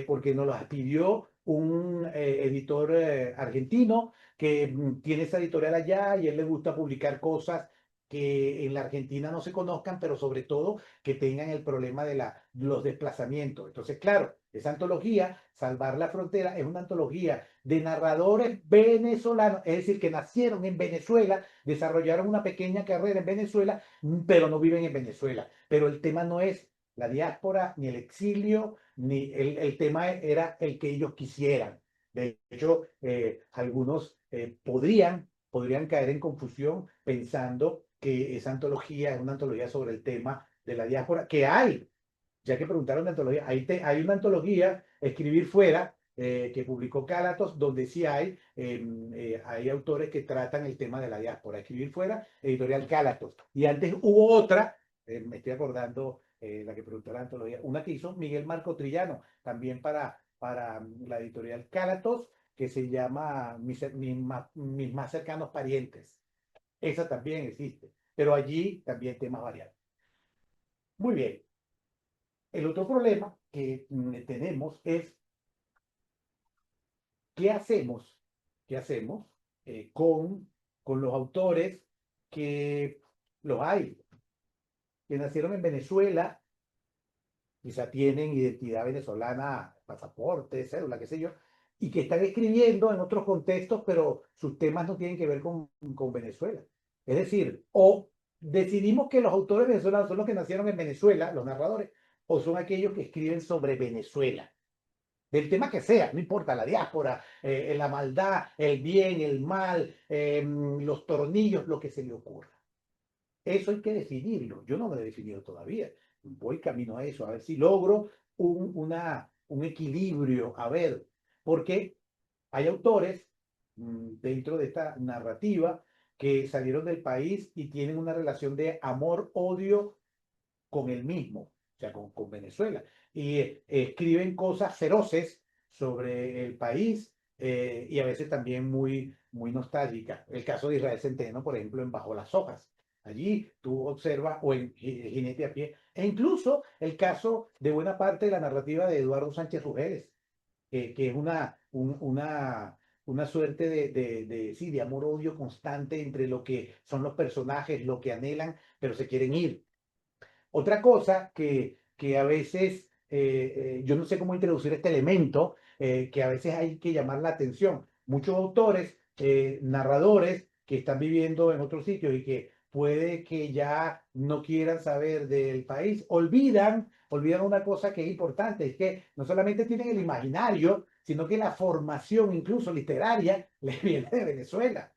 porque nos la pidió un editor argentino que tiene esa editorial allá y a él le gusta publicar cosas que en la Argentina no se conozcan, pero sobre todo que tengan el problema de los desplazamientos. Entonces, claro, esa antología, Salvar la Frontera, es una antología de narradores venezolanos, es decir, que nacieron en Venezuela, desarrollaron una pequeña carrera en Venezuela, pero no viven en Venezuela. Pero el tema no es la diáspora, ni el exilio, ni el tema era el que ellos quisieran. De hecho, algunos podrían caer en confusión pensando que esa antología es una antología sobre el tema de la diáspora, que hay, ya que preguntaron de antología, hay una antología, Escribir Fuera, que publicó Cálatos, donde sí hay autores que tratan el tema de la diáspora. Escribir fuera, editorial Cálatos. Y antes hubo otra, me estoy acordando, la que preguntó la antología, una que hizo Miguel Marco Trillano, también para la editorial Cálatos, que se llama mis más cercanos parientes. Esa también existe, pero allí también temas variados. Muy bien. El otro problema que tenemos es qué hacemos, qué hacemos con los autores que los hay, que nacieron en Venezuela, quizá tienen identidad venezolana, pasaporte, cédula, qué sé yo, y que están escribiendo en otros contextos, pero sus temas no tienen que ver con Venezuela. Es decir, o decidimos que los autores venezolanos son los que nacieron en Venezuela, los narradores, o son aquellos que escriben sobre Venezuela, del tema que sea, no importa, la diáspora, la maldad, el bien, el mal, los tornillos, lo que se le ocurra. Eso hay que definirlo. Yo no lo he definido todavía. Voy camino a eso, a ver si logro un equilibrio, a ver, porque hay autores dentro de esta narrativa que salieron del país y tienen una relación de amor-odio con el mismo, o sea, con Venezuela. Y escriben cosas feroces sobre el país y a veces también muy nostálgicas. El caso de Israel Centeno, por ejemplo, en Bajo las Hojas. Allí tú observas, o en Jinete a Pie, e incluso el caso de buena parte de la narrativa de Eduardo Sánchez Rugeles, que es una suerte sí, de amor-odio constante entre lo que son los personajes, lo que anhelan, pero se quieren ir. Otra cosa que a veces, yo no sé cómo introducir este elemento, que a veces hay que llamar la atención. Muchos autores, narradores que están viviendo en otros sitios y que puede que ya no quieran saber del país, olvidan una cosa que es importante, es que no solamente tienen el imaginario, sino que la formación incluso literaria les viene de Venezuela.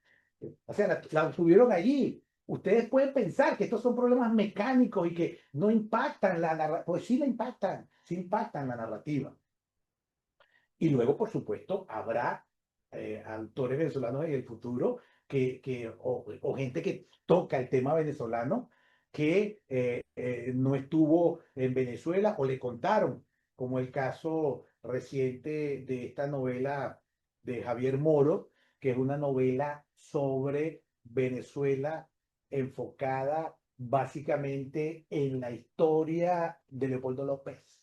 O sea, la tuvieron allí. Ustedes pueden pensar que estos son problemas mecánicos y que no impactan la narrativa. Pues sí impactan la narrativa. Y luego, por supuesto, habrá autores venezolanos en el futuro o gente que toca el tema venezolano que no estuvo en Venezuela o le contaron, como el caso reciente de esta novela de Javier Moro, que es una novela sobre Venezuela enfocada básicamente en la historia de Leopoldo López.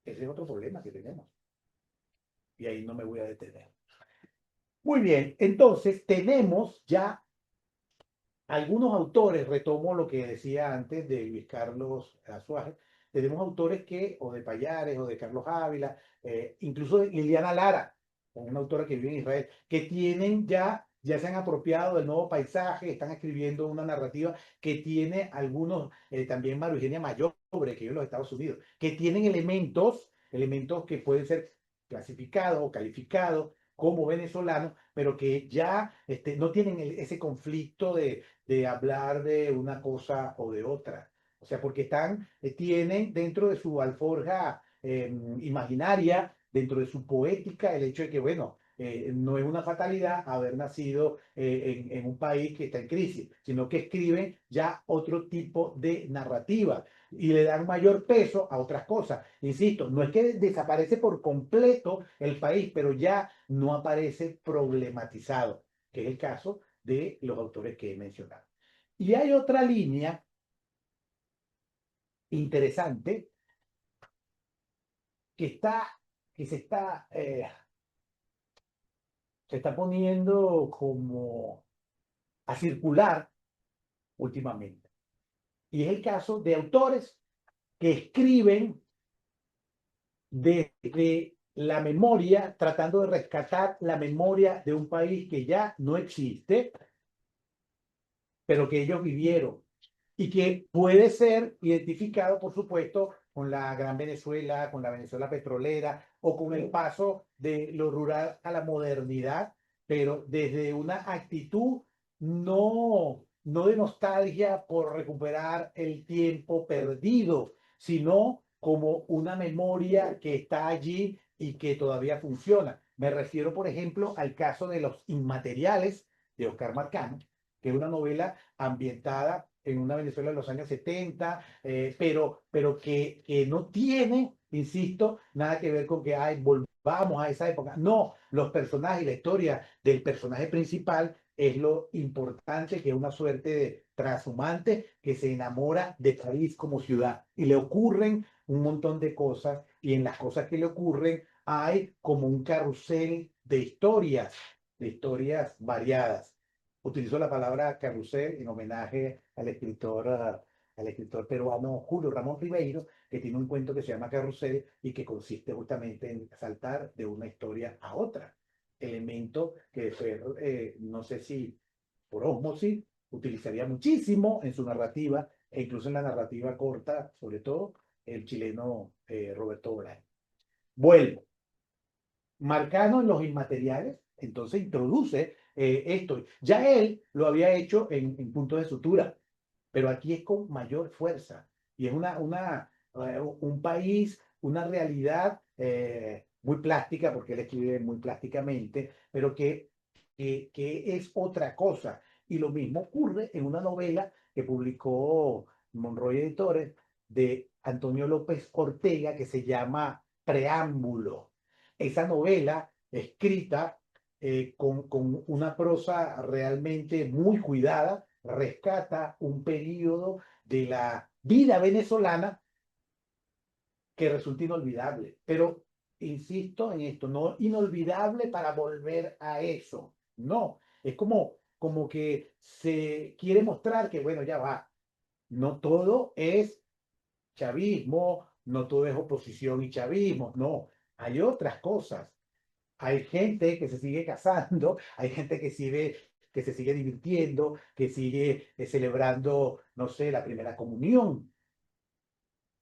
Ese es otro problema que tenemos. Y ahí no me voy a detener. Muy bien, entonces tenemos ya algunos autores, retomo lo que decía antes de Luis Carlos Azuaje, tenemos autores o de Pallares, o de Carlos Ávila, incluso de Liliana Lara, una autora que vive en Israel, que tienen ya se han apropiado del nuevo paisaje, están escribiendo una narrativa que tiene algunos, también María Eugenia Mayobre, que vive en los Estados Unidos, que tienen elementos que pueden ser clasificados o calificados como venezolanos, pero que ya no tienen ese conflicto de hablar de una cosa o de otra. O sea, porque tienen dentro de su alforja imaginaria, dentro de su poética, el hecho de que, bueno, no es una fatalidad haber nacido en un país que está en crisis, sino que escriben ya otro tipo de narrativa y le dan mayor peso a otras cosas. Insisto, no es que desaparece por completo el país, pero ya no aparece problematizado, que es el caso de los autores que he mencionado. Y hay otra línea interesante que se está poniendo como a circular últimamente. Y es el caso de autores que escriben desde la memoria, tratando de rescatar la memoria de un país que ya no existe, pero que ellos vivieron y que puede ser identificado, por supuesto, con la Gran Venezuela, con la Venezuela petrolera o con el paso de lo rural a la modernidad, pero desde una actitud no de nostalgia por recuperar el tiempo perdido, sino como una memoria que está allí y que todavía funciona. Me refiero, por ejemplo, al caso de Los Inmateriales de Oscar Marcano, que es una novela ambientada en una Venezuela de los años 70, pero que no tiene, insisto, nada que ver con que ay, volvamos a esa época. No, los personajes y la historia del personaje principal es lo importante, que es una suerte de transhumante que se enamora de París como ciudad y le ocurren un montón de cosas, y en las cosas que le ocurren hay como un carrusel de historias variadas. Utilizo la palabra carrusel en homenaje al escritor peruano Julio Ramón Ribeiro, que tiene un cuento que se llama Carrusel y que consiste justamente en saltar de una historia a otra. Elemento que no sé si por ósmosis utilizaría muchísimo en su narrativa e incluso en la narrativa corta, sobre todo el chileno Roberto Bolaño. Vuelvo. Marcano en Los Inmateriales, entonces introduce esto. Ya él lo había hecho en Punto de Sutura, pero aquí es con mayor fuerza. Y es un país, una realidad muy plástica, porque él escribe muy plásticamente, pero que es otra cosa. Y lo mismo ocurre en una novela que publicó Monroy Editores de Antonio López Ortega, que se llama Preámbulo. Esa novela escrita con una prosa realmente muy cuidada, rescata un periodo de la vida venezolana que resulta inolvidable. Pero insisto en esto, no inolvidable para volver a eso. No, es como que se quiere mostrar que, bueno, ya va, no todo es chavismo, no todo es oposición y chavismo, no, hay otras cosas. Hay gente que se sigue casando, hay gente que se sigue divirtiendo, que sigue celebrando, no sé, la primera comunión.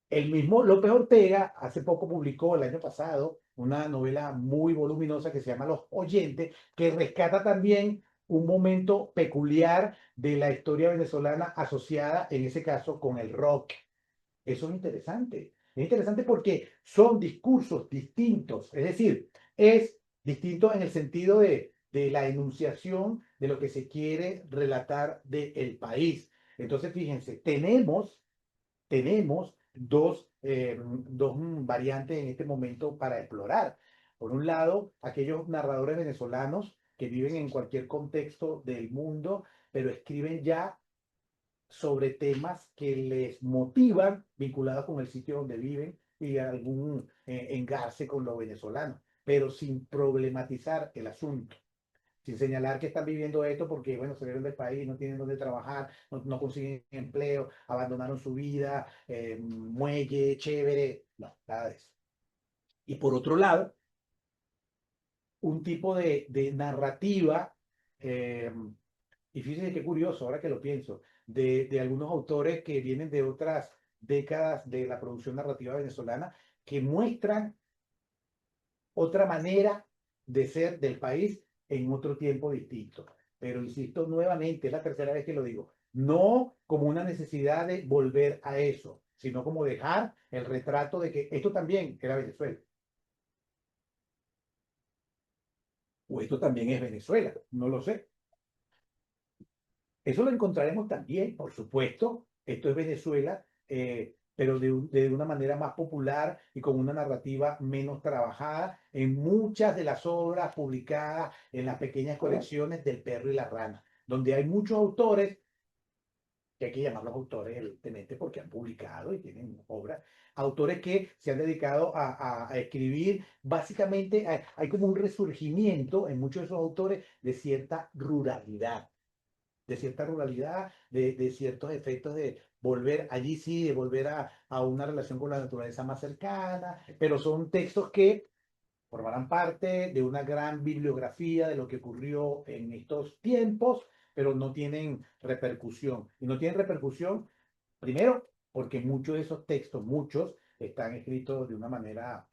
El mismo López Ortega hace poco publicó, el año pasado, una novela muy voluminosa que se llama Los Oyentes, que rescata también un momento peculiar de la historia venezolana asociada, en ese caso, con el rock. Eso es interesante. Es interesante porque son discursos distintos. Es decir, es distinto en el sentido de la enunciación de lo que se quiere relatar del país. Entonces, fíjense, tenemos dos variantes en este momento para explorar. Por un lado, aquellos narradores venezolanos que viven en cualquier contexto del mundo, pero escriben ya sobre temas que les motivan, vinculados con el sitio donde viven y algún engarce con lo venezolano, pero sin problematizar el asunto, sin señalar que están viviendo esto porque, bueno, se vieron del país, no tienen dónde trabajar, no consiguen empleo, abandonaron su vida, muelle, chévere, no, nada de eso. Y por otro lado, un tipo de narrativa, eh, y fíjense qué curioso, ahora que lo pienso, de algunos autores que vienen de otras décadas de la producción narrativa venezolana, que muestran otra manera de ser del país en otro tiempo distinto. Pero insisto nuevamente, es la tercera vez que lo digo, no como una necesidad de volver a eso, sino como dejar el retrato de que esto también era Venezuela. O esto también es Venezuela, no lo sé. Eso lo encontraremos también, por supuesto. Esto es Venezuela, pero de una manera más popular y con una narrativa menos trabajada en muchas de las obras publicadas en las pequeñas colecciones del Perro y la Rana, donde hay muchos autores, que hay que llamarlos autores, evidentemente, porque han publicado y tienen obras, autores que se han dedicado a escribir. Básicamente, hay como un resurgimiento en muchos de esos autores de cierta ruralidad, de ciertos efectos de volver allí sí, de volver a una relación con la naturaleza más cercana, pero son textos que formarán parte de una gran bibliografía de lo que ocurrió en estos tiempos, pero no tienen repercusión. Y no tienen repercusión, primero, porque muchos de esos textos, muchos, están escritos de una manera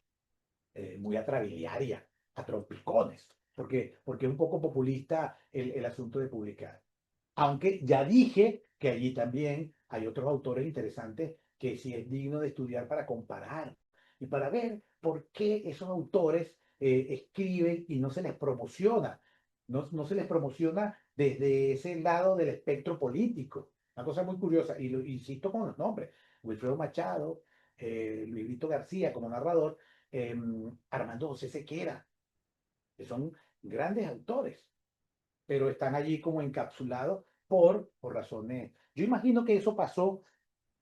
muy atrabiliaria, a trompicones, porque es un poco populista el asunto de publicar. Aunque ya dije que allí también hay otros autores interesantes que sí es digno de estudiar para comparar y para ver por qué esos autores escriben y no se les promociona. No se les promociona desde ese lado del espectro político. Una cosa muy curiosa, y lo insisto con los nombres: Wilfredo Machado, Luis Vito García como narrador, Armando José Sequera, que son grandes autores, pero están allí como encapsulados por razones. Yo imagino que eso pasó,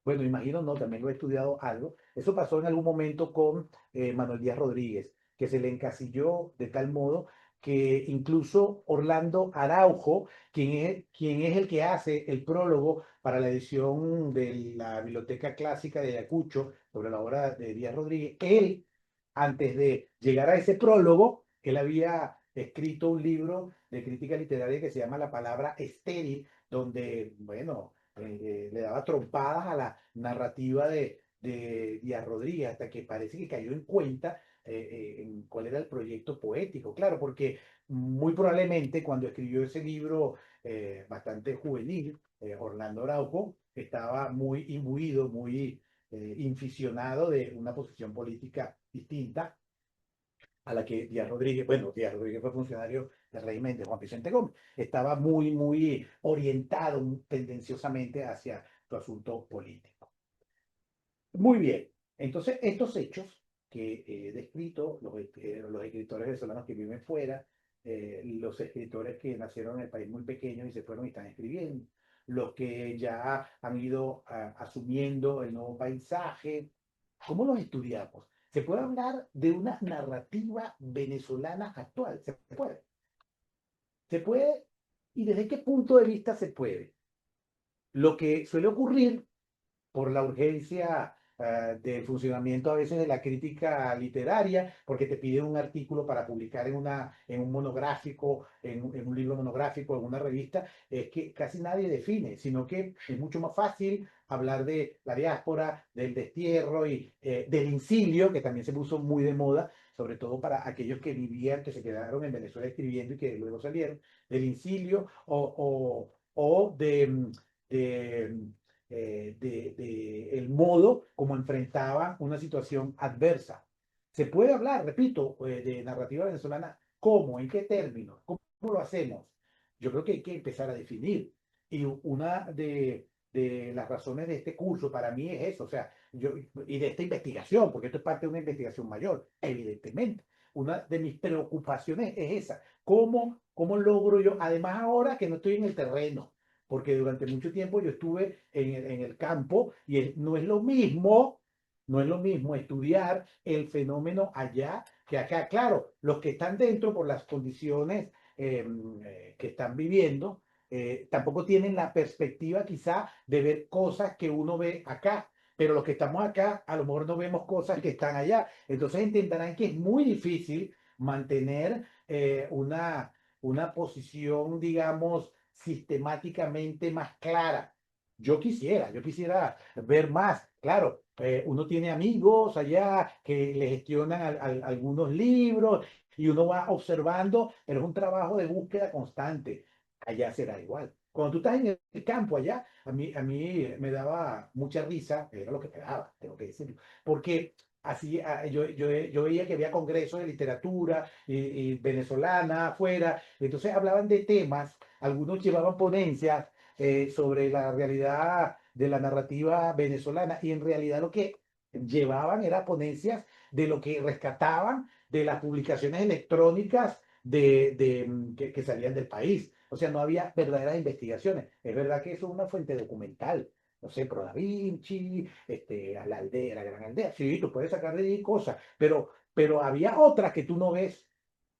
bueno, imagino no, también lo he estudiado algo, eso pasó en algún momento con Manuel Díaz Rodríguez, que se le encasilló de tal modo que incluso Orlando Araujo, quien es el que hace el prólogo para la edición de la Biblioteca Clásica de Ayacucho sobre la obra de Díaz Rodríguez, él, antes de llegar a ese prólogo, él había escrito un libro de crítica literaria que se llama La palabra estéril, donde, bueno, le daba trompadas a la narrativa de Díaz Rodríguez, hasta que parece que cayó en cuenta en cuál era el proyecto poético. Claro, porque muy probablemente cuando escribió ese libro bastante juvenil, Orlando Araujo estaba muy imbuido, muy inficionado de una posición política distinta a la que Díaz Rodríguez, bueno, Díaz Rodríguez fue funcionario del régimen de Juan Vicente Gómez, estaba muy orientado tendenciosamente hacia su asunto político. Muy bien, entonces estos hechos que he descrito, los escritores venezolanos que viven fuera, los escritores que nacieron en el país muy pequeño y se fueron y están escribiendo, los que ya han ido asumiendo el nuevo paisaje, ¿cómo los estudiamos? Se puede hablar de una narrativa venezolana actual, se puede. Se puede, ¿y desde qué punto de vista se puede? Lo que suele ocurrir por la urgencia del funcionamiento a veces de la crítica literaria, porque te piden un artículo para publicar en un monográfico, en un libro monográfico, en una revista, es que casi nadie define, sino que es mucho más fácil hablar de la diáspora, del destierro y del incilio, que también se puso muy de moda, sobre todo para aquellos que vivían, que se quedaron en Venezuela escribiendo y que luego salieron, del incilio o el modo como enfrentaba una situación adversa. Se puede hablar, repito, de narrativa venezolana. ¿Cómo? ¿En qué términos? ¿Cómo lo hacemos? Yo creo que hay que empezar a definir. Y una de las razones de este curso para mí es eso, o sea, y de esta investigación, porque esto es parte de una investigación mayor, evidentemente. Una de mis preocupaciones es esa. ¿Cómo logro yo, además ahora que no estoy en el terreno, porque durante mucho tiempo yo estuve en el campo y no es lo mismo, no es lo mismo estudiar el fenómeno allá que acá? Claro, los que están dentro por las condiciones que están viviendo, tampoco tienen la perspectiva quizá de ver cosas que uno ve acá. Pero los que estamos acá, a lo mejor no vemos cosas que están allá. Entonces entenderán que es muy difícil mantener una posición, digamos, sistemáticamente más clara. Yo quisiera ver más. Claro, uno tiene amigos allá que le gestionan algunos libros y uno va observando, pero es un trabajo de búsqueda constante. Allá será igual. Cuando tú estás en el campo allá, a mí me daba mucha risa, era lo que me daba, tengo que decirlo, porque así yo veía que había congresos de literatura y venezolana afuera, entonces hablaban de temas, algunos llevaban ponencias sobre la realidad de la narrativa venezolana y en realidad lo que llevaban era ponencias de lo que rescataban de las publicaciones electrónicas que salían del país. O sea, no había verdaderas investigaciones. Es verdad que eso es una fuente documental. No sé, Pro Da Vinci, a la aldea, la gran aldea. Sí, tú puedes sacar de ahí cosas, pero había otras que tú no ves,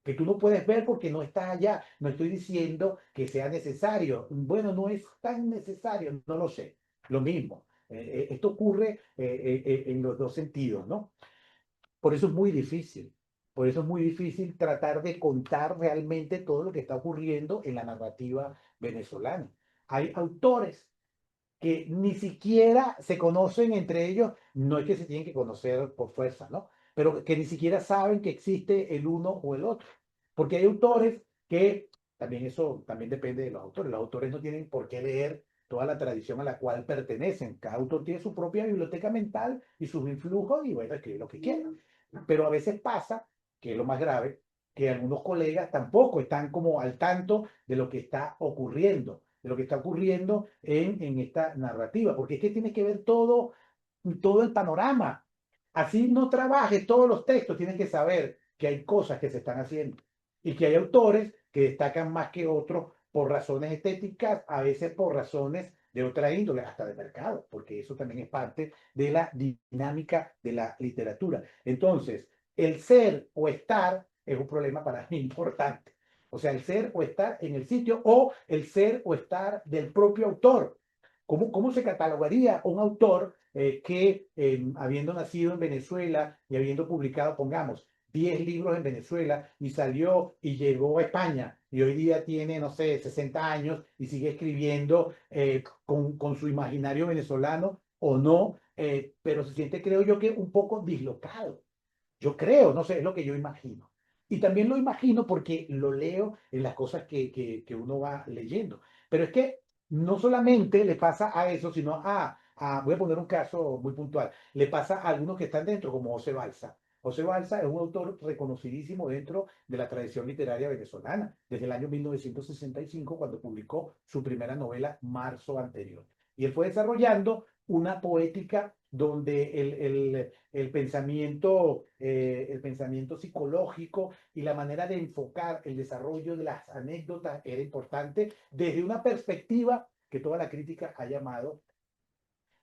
que tú no puedes ver porque no estás allá. No estoy diciendo que sea necesario. Bueno, no es tan necesario, no lo sé. Lo mismo. Esto ocurre en los dos sentidos, ¿no? Por eso es muy difícil. Por eso es muy difícil tratar de contar realmente todo lo que está ocurriendo en la narrativa venezolana. Hay autores que ni siquiera se conocen entre ellos, no es que se tienen que conocer por fuerza, ¿no? Pero que ni siquiera saben que existe el uno o el otro. Porque hay autores que, también eso también depende de los autores no tienen por qué leer toda la tradición a la cual pertenecen. Cada autor tiene su propia biblioteca mental y sus influjos y bueno, escribe lo que quiera. Pero a veces pasa, que es lo más grave, que algunos colegas tampoco están como al tanto de lo que está ocurriendo, en esta narrativa, porque es que tienes que ver todo el panorama. Así no trabajes todos los textos, tienes que saber que hay cosas que se están haciendo y que hay autores que destacan más que otros por razones estéticas, a veces por razones de otra índole, hasta de mercado, porque eso también es parte de la dinámica de la literatura. Entonces, el ser o estar es un problema para mí importante. O sea, el ser o estar en el sitio o el ser o estar del propio autor. ¿Cómo se catalogaría un autor que, habiendo nacido en Venezuela y habiendo publicado, pongamos, 10 libros en Venezuela y salió y llegó a España y hoy día tiene, no sé, 60 años y sigue escribiendo con su imaginario venezolano o no, pero se siente, creo yo, que un poco dislocado? Yo creo, no sé, es lo que yo imagino. Y también lo imagino porque lo leo en las cosas que uno va leyendo. Pero es que no solamente le pasa a eso, sino voy a poner un caso muy puntual, le pasa a algunos que están dentro, como José Balsa. José Balsa es un autor reconocidísimo dentro de la tradición literaria venezolana, desde el año 1965, cuando publicó su primera novela, Marzo Anterior. Y él fue desarrollando una poética donde el pensamiento psicológico y la manera de enfocar el desarrollo de las anécdotas era importante desde una perspectiva que toda la crítica ha llamado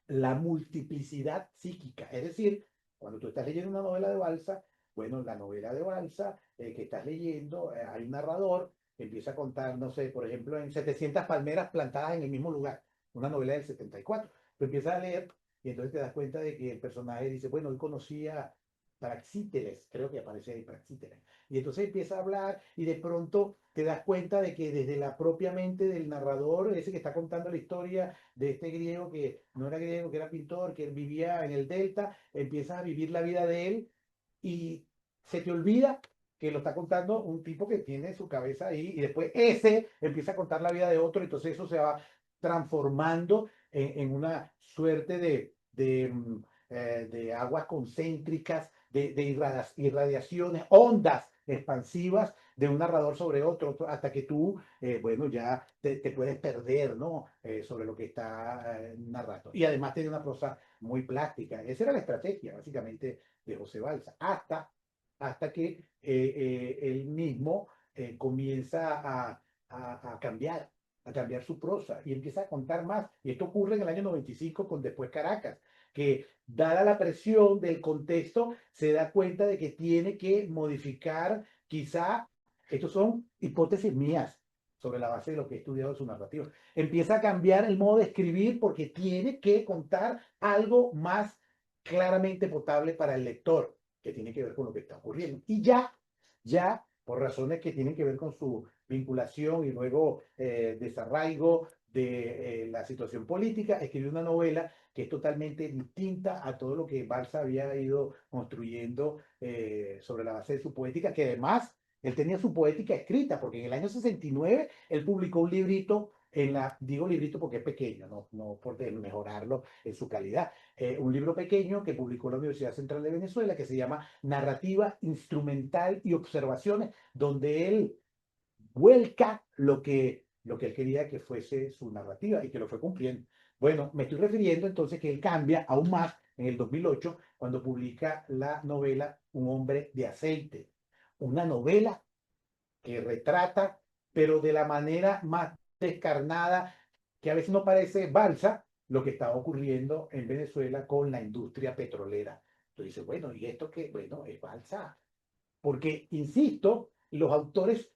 la multiplicidad psíquica. Es decir, cuando tú estás leyendo una novela de Balsa, bueno, la novela de Balsa que estás leyendo, hay un narrador que empieza a contar, no sé, por ejemplo, en 700 palmeras plantadas en el mismo lugar, una novela del 74. Tú empiezas a leer y entonces te das cuenta de que el personaje dice, bueno, hoy conocí a Praxíteles, creo que aparece ahí Praxíteles. Y entonces empieza a hablar y de pronto te das cuenta de que desde la propia mente del narrador, ese que está contando la historia de este griego que no era griego, que era pintor, que vivía en el delta, empiezas a vivir la vida de él y se te olvida que lo está contando un tipo que tiene su cabeza ahí y después ese empieza a contar la vida de otro, entonces eso se va transformando en una suerte de aguas concéntricas, de irradiaciones, ondas expansivas de un narrador sobre otro, hasta que tú, bueno, ya te puedes perder, ¿no? Sobre lo que está narrando. Y además tiene una prosa muy plástica. Esa era la estrategia, básicamente, de José Balsa, hasta que él mismo comienza a cambiar su prosa y empieza a contar más. Y esto ocurre en el año 95 con Después Caracas, que dada la presión del contexto, se da cuenta de que tiene que modificar, quizá, estos son hipótesis mías sobre la base de lo que he estudiado de su narrativa. Empieza a cambiar el modo de escribir porque tiene que contar algo más claramente potable para el lector, que tiene que ver con lo que está ocurriendo. Y ya, por razones que tienen que ver con su vinculación y luego desarraigo de la situación política, escribió una novela que es totalmente distinta a todo lo que Balsa había ido construyendo sobre la base de su poética, que además él tenía su poética escrita, porque en el año 69 él publicó un librito digo librito porque es pequeño, no por mejorarlo en su calidad, un libro pequeño que publicó la Universidad Central de Venezuela que se llama Narrativa Instrumental y Observaciones, donde él vuelca lo que él quería que fuese su narrativa y que lo fue cumpliendo. Bueno, me estoy refiriendo entonces que él cambia aún más en el 2008 cuando publica la novela Un hombre de aceite, una novela que retrata, pero de la manera más descarnada, que a veces no parece Balsa, lo que estaba ocurriendo en Venezuela con la industria petrolera. Entonces, bueno, ¿y esto qué? Bueno, es Balsa. Porque, insisto, los autores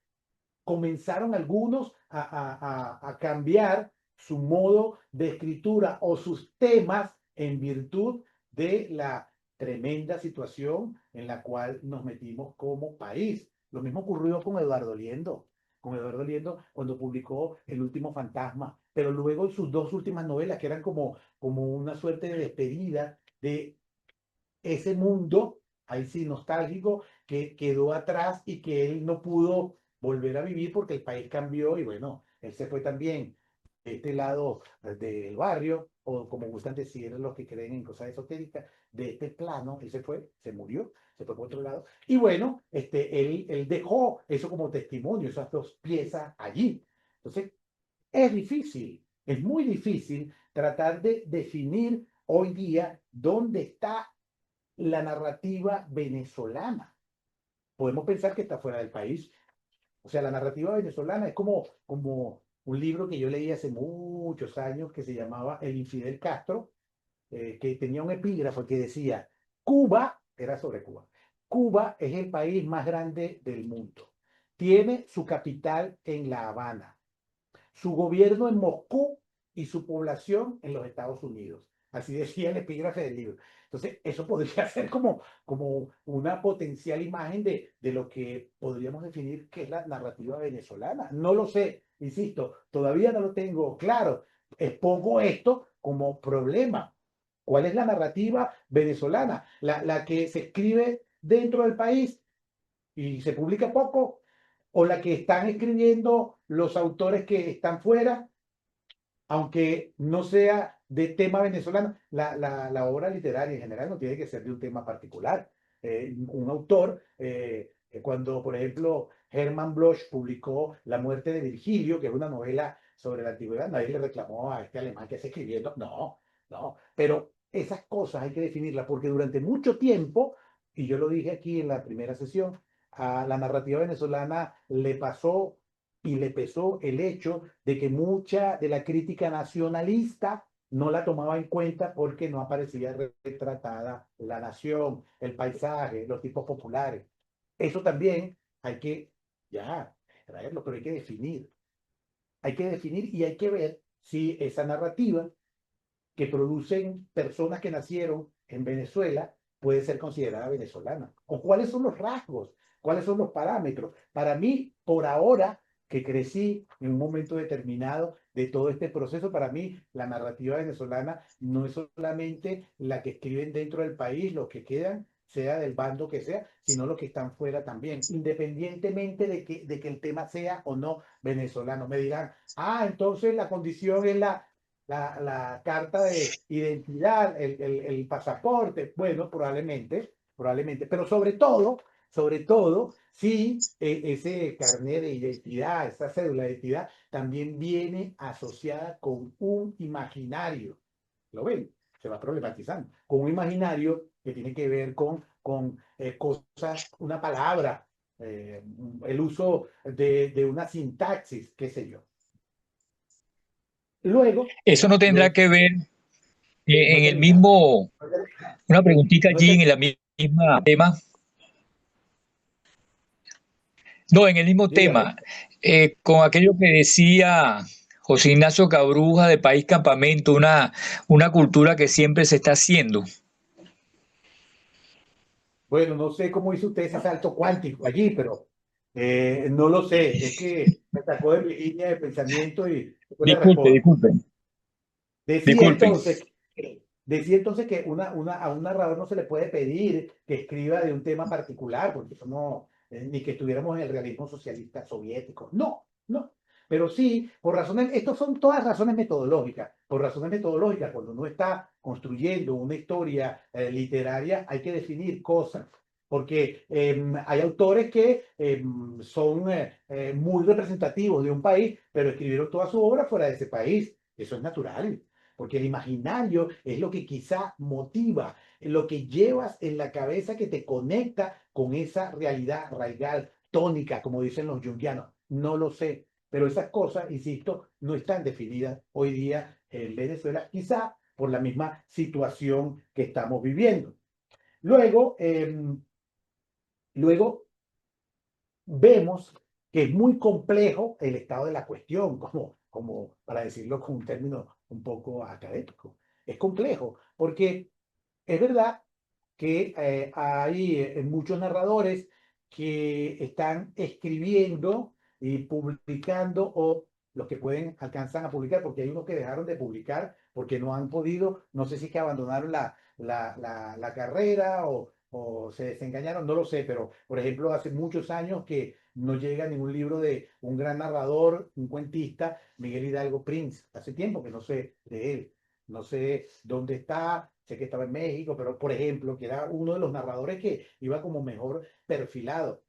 comenzaron algunos a cambiar su modo de escritura o sus temas en virtud de la tremenda situación en la cual nos metimos como país. Lo mismo ocurrió con Eduardo Liendo cuando publicó El último fantasma, pero luego sus dos últimas novelas que eran como una suerte de despedida de ese mundo, ahí sí nostálgico, que quedó atrás y que él no pudo volver a vivir porque el país cambió y bueno, él se fue también de este lado del barrio, o como gustan decir los que creen en cosas esotéricas, de este plano, él se fue, se murió, se fue por otro lado. Y bueno, él dejó eso como testimonio, esas dos piezas allí. Entonces, es difícil, es muy difícil tratar de definir hoy día dónde está la narrativa venezolana. Podemos pensar que está fuera del país. O sea, la narrativa venezolana es como un libro que yo leí hace muchos años que se llamaba El infidel Castro, que tenía un epígrafo que decía, Cuba, era sobre Cuba, Cuba es el país más grande del mundo. Tiene su capital en La Habana, su gobierno en Moscú y su población en los Estados Unidos. Así decía el epígrafe del libro. Entonces, eso podría ser como una potencial imagen de lo que podríamos definir que es la narrativa venezolana. No lo sé, insisto, todavía no lo tengo claro. Expongo esto como problema. ¿Cuál es la narrativa venezolana? La que se escribe dentro del país y se publica poco, o la que están escribiendo los autores que están fuera, aunque no sea de tema venezolano. La obra literaria en general no tiene que ser de un tema particular. Un autor, cuando por ejemplo Hermann Bloch publicó La muerte de Virgilio, que es una novela sobre la antigüedad, nadie le reclamó a este alemán que está escribiendo. No, no, pero esas cosas hay que definirlas porque durante mucho tiempo, y yo lo dije aquí en la primera sesión, a la narrativa venezolana le pasó y le pesó el hecho de que mucha de la crítica nacionalista no la tomaba en cuenta porque no aparecía retratada la nación, el paisaje, los tipos populares. Eso también hay que ya traerlo, pero hay que definir. Hay que definir y hay que ver si esa narrativa que producen personas que nacieron en Venezuela puede ser considerada venezolana. ¿O cuáles son los rasgos? ¿Cuáles son los parámetros? Para mí, por ahora, que crecí en un momento determinado de todo este proceso, para mí la narrativa venezolana no es solamente la que escriben dentro del país, los que quedan, sea del bando que sea, sino los que están fuera también, independientemente de que el tema sea o no venezolano. Me dirán, entonces la condición es la carta de identidad, el pasaporte. Bueno, probablemente, pero sobre todo, sí, ese carnet de identidad, esa cédula de identidad, también viene asociada con un imaginario. ¿Lo ven? Se va problematizando. Con un imaginario que tiene que ver con cosas, una palabra, el uso de una sintaxis, qué sé yo. Luego, Eso no tendrá luego que ver no he en el terminado. mismo, una preguntita No he allí en terminado. la misma tema. No, en el mismo Dígame. tema, con aquello que decía José Ignacio Cabruja de País Campamento, una cultura que siempre se está haciendo. Bueno, no sé cómo hizo usted ese salto cuántico allí, pero no lo sé. Es que me sacó de mi línea de pensamiento y después le Disculpe, respondo. disculpen, Decía disculpen. entonces, decía entonces que a un narrador no se le puede pedir que escriba de un tema particular, porque eso no, ni que estuviéramos en el realismo socialista soviético. No, no. Pero sí, por razones, estos son todas razones metodológicas. Por razones metodológicas, cuando uno está construyendo una historia literaria, hay que definir cosas. Porque hay autores que son muy representativos de un país, pero escribieron toda su obra fuera de ese país. Eso es natural, porque el imaginario es lo que quizá motiva, lo que llevas en la cabeza que te conecta con esa realidad raigal, tónica, como dicen los jungianos. No lo sé, pero esas cosas, insisto, no están definidas hoy día en Venezuela, quizá por la misma situación que estamos viviendo. Luego, luego vemos que es muy complejo el estado de la cuestión, como para decirlo con un término un poco académico. Es complejo, porque es verdad que hay muchos narradores que están escribiendo y publicando, o los que pueden alcanzar a publicar, porque hay unos que dejaron de publicar porque no han podido, no sé si es que abandonaron la carrera o se desengañaron, no lo sé, pero por ejemplo, hace muchos años que no llega ningún libro de un gran narrador, un cuentista, Miguel Hidalgo Prince. Hace tiempo que no sé de él. No sé dónde está, sé que estaba en México, pero por ejemplo, que era uno de los narradores que iba como mejor perfilado.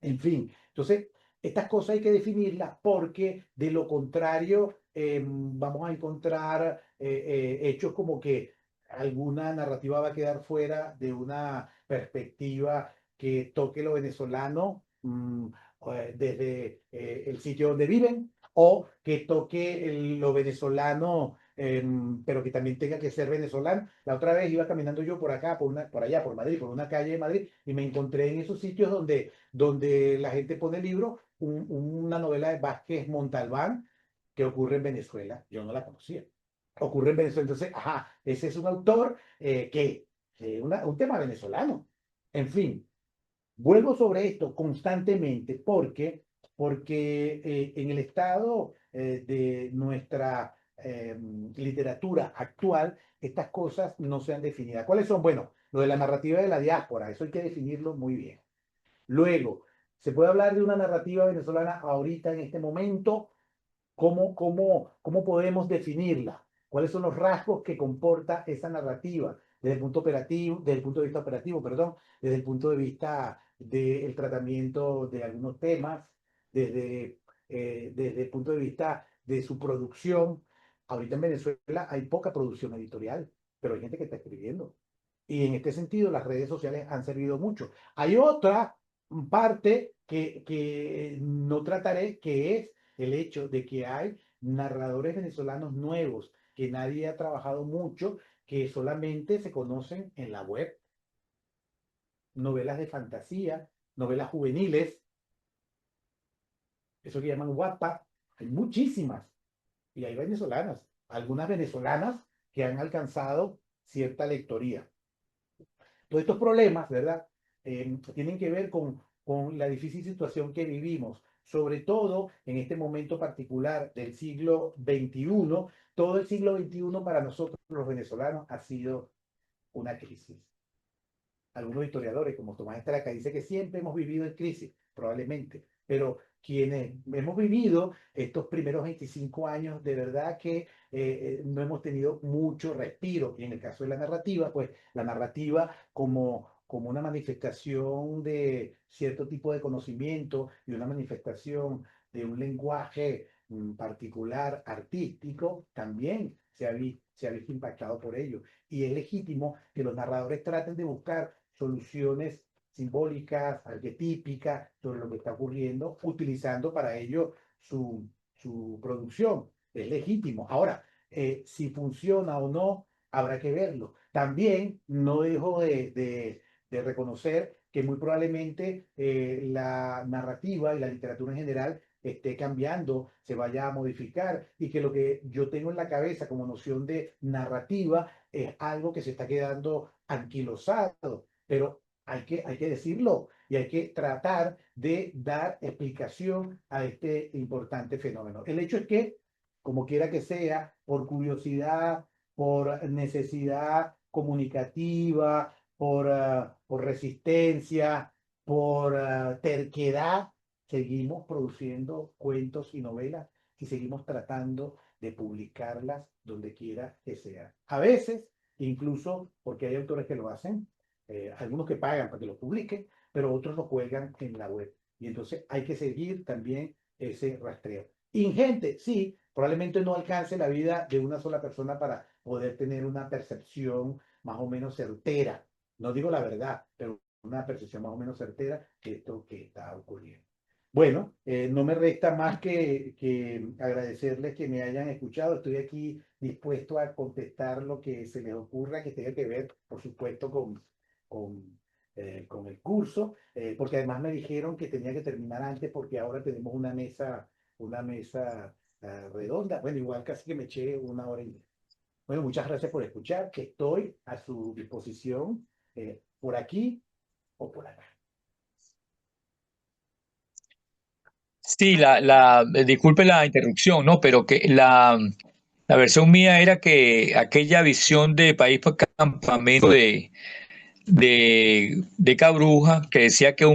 En fin, entonces, estas cosas hay que definirlas porque de lo contrario vamos a encontrar hechos como que alguna narrativa va a quedar fuera de una perspectiva que toque lo venezolano desde el sitio donde viven o que toque lo venezolano, pero que también tenga que ser venezolano. La otra vez iba caminando yo por acá, por allá, por Madrid, por una calle de Madrid, y me encontré en esos sitios donde la gente pone libros, una novela de Vázquez Montalbán que ocurre en Venezuela. Yo no la conocía. Ocurre en Venezuela. Entonces, ajá, ese es un autor un tema venezolano. En fin, vuelvo sobre esto constantemente porque en el estado de nuestra literatura actual, estas cosas no se han definido. ¿Cuáles son? Bueno, lo de la narrativa de la diáspora, eso hay que definirlo muy bien. Luego, ¿se puede hablar de una narrativa venezolana ahorita, en este momento? ¿Cómo podemos definirla? ¿Cuáles son los rasgos que comporta esa narrativa desde el punto operativo, desde el punto de vista operativo, perdón, desde el punto de vista del tratamiento de algunos temas, desde el punto de vista de su producción? Ahorita en Venezuela hay poca producción editorial, pero hay gente que está escribiendo. Y en este sentido, las redes sociales han servido mucho. Hay otra parte que no trataré, que es el hecho de que hay narradores venezolanos nuevos, que nadie ha trabajado mucho, que solamente se conocen en la web. Novelas de fantasía, novelas juveniles, eso que llaman Wattpad, hay muchísimas. Y hay venezolanas, algunas venezolanas que han alcanzado cierta lectoría. Todos estos problemas, ¿verdad? Tienen que ver con la difícil situación que vivimos, sobre todo en este momento particular del siglo XXI. Todo el siglo XXI para nosotros los venezolanos ha sido una crisis. Algunos historiadores, como Tomás Estraca, dice que siempre hemos vivido en crisis, probablemente, pero quienes hemos vivido estos primeros 25 años, de verdad que no hemos tenido mucho respiro. Y en el caso de la narrativa, pues la narrativa como una manifestación de cierto tipo de conocimiento y una manifestación de un lenguaje particular, artístico, también se ha visto impactado por ello. Y es legítimo que los narradores traten de buscar soluciones simbólicas, arquetípicas, sobre lo que está ocurriendo, utilizando para ello su producción. Es legítimo. Ahora, si funciona o no, habrá que verlo. También no dejo de reconocer que muy probablemente la narrativa y la literatura en general esté cambiando, se vaya a modificar y que lo que yo tengo en la cabeza como noción de narrativa es algo que se está quedando anquilosado, pero hay que decirlo y hay que tratar de dar explicación a este importante fenómeno. El hecho es que, como quiera que sea, por curiosidad, por necesidad comunicativa, por resistencia, por terquedad, seguimos produciendo cuentos y novelas y seguimos tratando de publicarlas donde quiera que sea. A veces, incluso porque hay autores que lo hacen, algunos que pagan para que lo publiquen, pero otros lo juegan en la web. Y entonces hay que seguir también ese rastreo. Ingente, sí, probablemente no alcance la vida de una sola persona para poder tener una percepción más o menos certera. No digo la verdad, pero una percepción más o menos certera de esto que está ocurriendo. Bueno, no me resta más que agradecerles que me hayan escuchado. Estoy aquí dispuesto a contestar lo que se les ocurra que tenga que ver, por supuesto, con el curso, porque además me dijeron que tenía que terminar antes porque ahora tenemos una mesa redonda. Bueno, igual casi que me eché una hora y media. Bueno, muchas gracias por escuchar, que estoy a su disposición por aquí o por acá. Sí, disculpe la interrupción, ¿no? Pero que la versión mía era que aquella visión de país por campamento de Cabruja, que decía que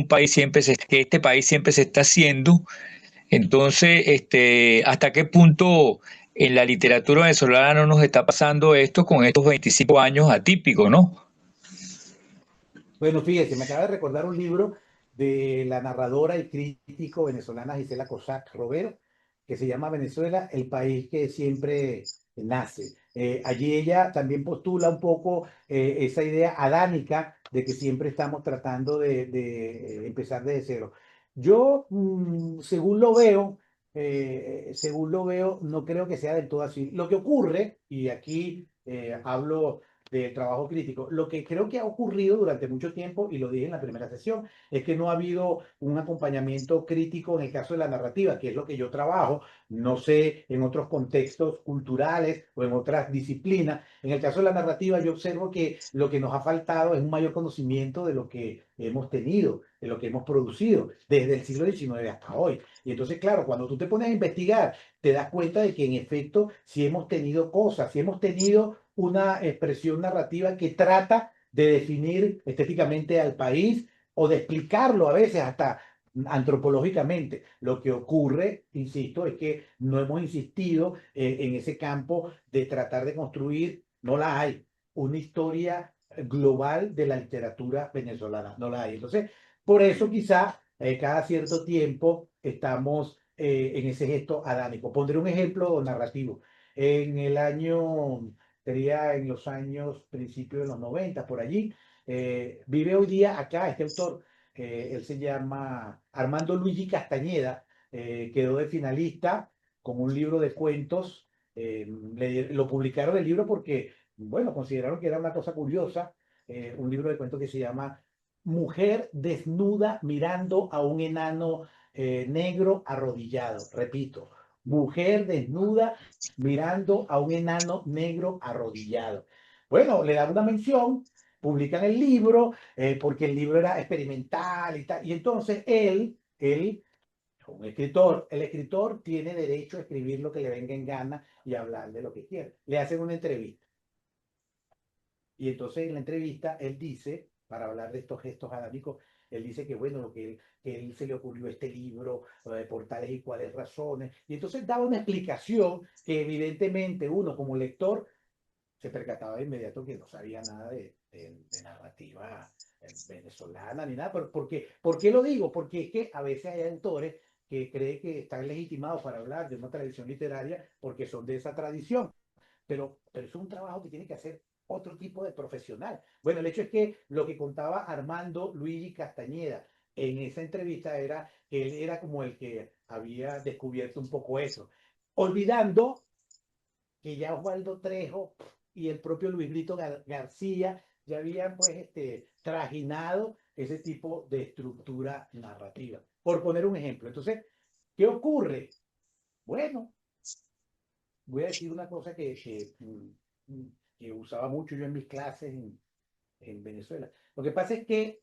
que este país siempre se está haciendo. Entonces, ¿hasta qué punto en la literatura venezolana no nos está pasando esto con estos 25 años atípicos, ¿no? Bueno, fíjese, me acaba de recordar un libro de la narradora y crítico venezolana Gisela Cossack Robero, que se llama Venezuela, el país que siempre nace. Allí ella también postula un poco esa idea adánica de que siempre estamos tratando de empezar desde cero. Yo, según lo veo, no creo que sea del todo así. Lo que ocurre, y aquí hablo del trabajo crítico. Lo que creo que ha ocurrido durante mucho tiempo, y lo dije en la primera sesión, es que no ha habido un acompañamiento crítico en el caso de la narrativa, que es lo que yo trabajo, no sé, en otros contextos culturales o en otras disciplinas. En el caso de la narrativa, yo observo que lo que nos ha faltado es un mayor conocimiento de lo que hemos tenido, de lo que hemos producido desde el siglo XIX hasta hoy. Y entonces, claro, cuando tú te pones a investigar, te das cuenta de que en efecto, si hemos tenido cosas, si hemos tenido una expresión narrativa que trata de definir estéticamente al país o de explicarlo a veces hasta antropológicamente. Lo que ocurre, insisto, es que no hemos insistido en ese campo de tratar de construir, no la hay, una historia global de la literatura venezolana, no la hay. Entonces, por eso quizá cada cierto tiempo estamos en ese gesto adánico. Pondré un ejemplo narrativo. En el año sería en los años, principios de los 90 por allí. Vive hoy día acá este autor, él se llama Armando Luigi Castañeda, quedó de finalista con un libro de cuentos. Lo publicaron el libro porque, bueno, consideraron que era una cosa curiosa, un libro de cuentos que se llama Mujer desnuda mirando a un enano negro arrodillado. Repito, mujer desnuda mirando a un enano negro arrodillado. Bueno, le dan una mención, publican el libro, porque el libro era experimental y tal. Y entonces un escritor, el escritor tiene derecho a escribir lo que le venga en gana y hablar de lo que quiera. Le hacen una entrevista. Y entonces en la entrevista él dice, para hablar de estos gestos adámicos, él dice que bueno, que él se le ocurrió este libro por tales y cuales razones. Y entonces daba una explicación que evidentemente uno como lector se percataba de inmediato que no sabía nada de narrativa venezolana ni nada. Pero, ¿por qué lo digo? Porque es que a veces hay autores que creen que están legitimados para hablar de una tradición literaria porque son de esa tradición, pero es un trabajo que tiene que hacer otro tipo de profesional. Bueno, el hecho es que lo que contaba Armando Luigi Castañeda en esa entrevista era que él era como el que había descubierto un poco eso, olvidando que ya Osvaldo Trejo y el propio Luis Brito García ya habían pues trajinado ese tipo de estructura narrativa. Por poner un ejemplo. Entonces, ¿qué ocurre? Bueno, voy a decir una cosa que usaba mucho yo en mis clases en Venezuela. Lo que pasa es que,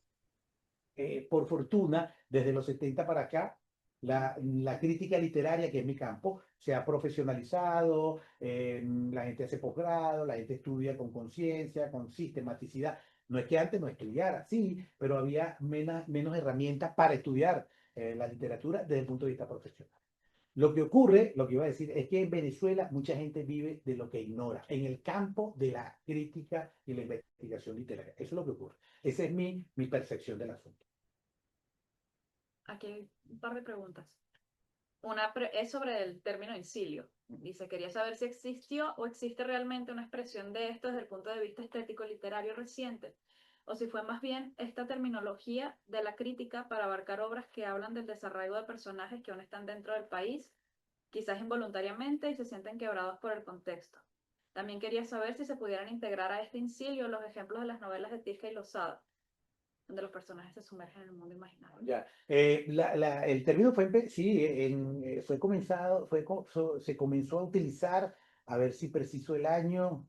por fortuna, desde los 70 para acá, la crítica literaria, que es mi campo, se ha profesionalizado, la gente hace posgrado, la gente estudia con conciencia, con sistematicidad. No es que antes no estudiara, sí, pero había menos herramientas para estudiar la literatura desde el punto de vista profesional. Lo que ocurre, lo que iba a decir, es que en Venezuela mucha gente vive de lo que ignora, en el campo de la crítica y la investigación literaria. Eso es lo que ocurre. Esa es mi percepción del asunto. Aquí hay un par de preguntas. Una es sobre el término incilio. Dice, quería saber si existió o existe realmente una expresión de esto desde el punto de vista estético literario reciente, o si fue más bien esta terminología de la crítica para abarcar obras que hablan del desarraigo de personajes que aún están dentro del país, quizás involuntariamente, y se sienten quebrados por el contexto. También quería saber si se pudieran integrar a este incilio los ejemplos de las novelas de Tisca y Lozada, donde los personajes se sumergen en el mundo imaginario. Ya. El término sí, fue comenzado, se comenzó a utilizar, a ver si preciso el año,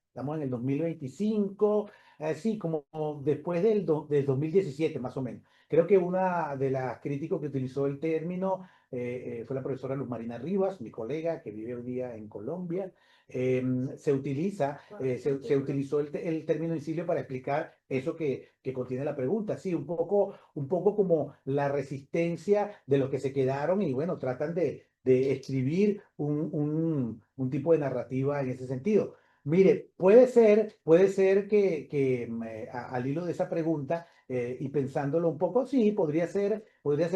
estamos en el 2025, sí, como después del 2017 más o menos. Creo que una de las críticos que utilizó el término fue la profesora Luz Marina Rivas, mi colega que vive hoy día en Colombia. Se utilizó el término incilio para explicar eso que contiene la pregunta. Sí, un poco como la resistencia de los que se quedaron y bueno, tratan de escribir un tipo de narrativa en ese sentido. Mire, puede ser al hilo de esa pregunta y pensándolo un poco, sí, podría ser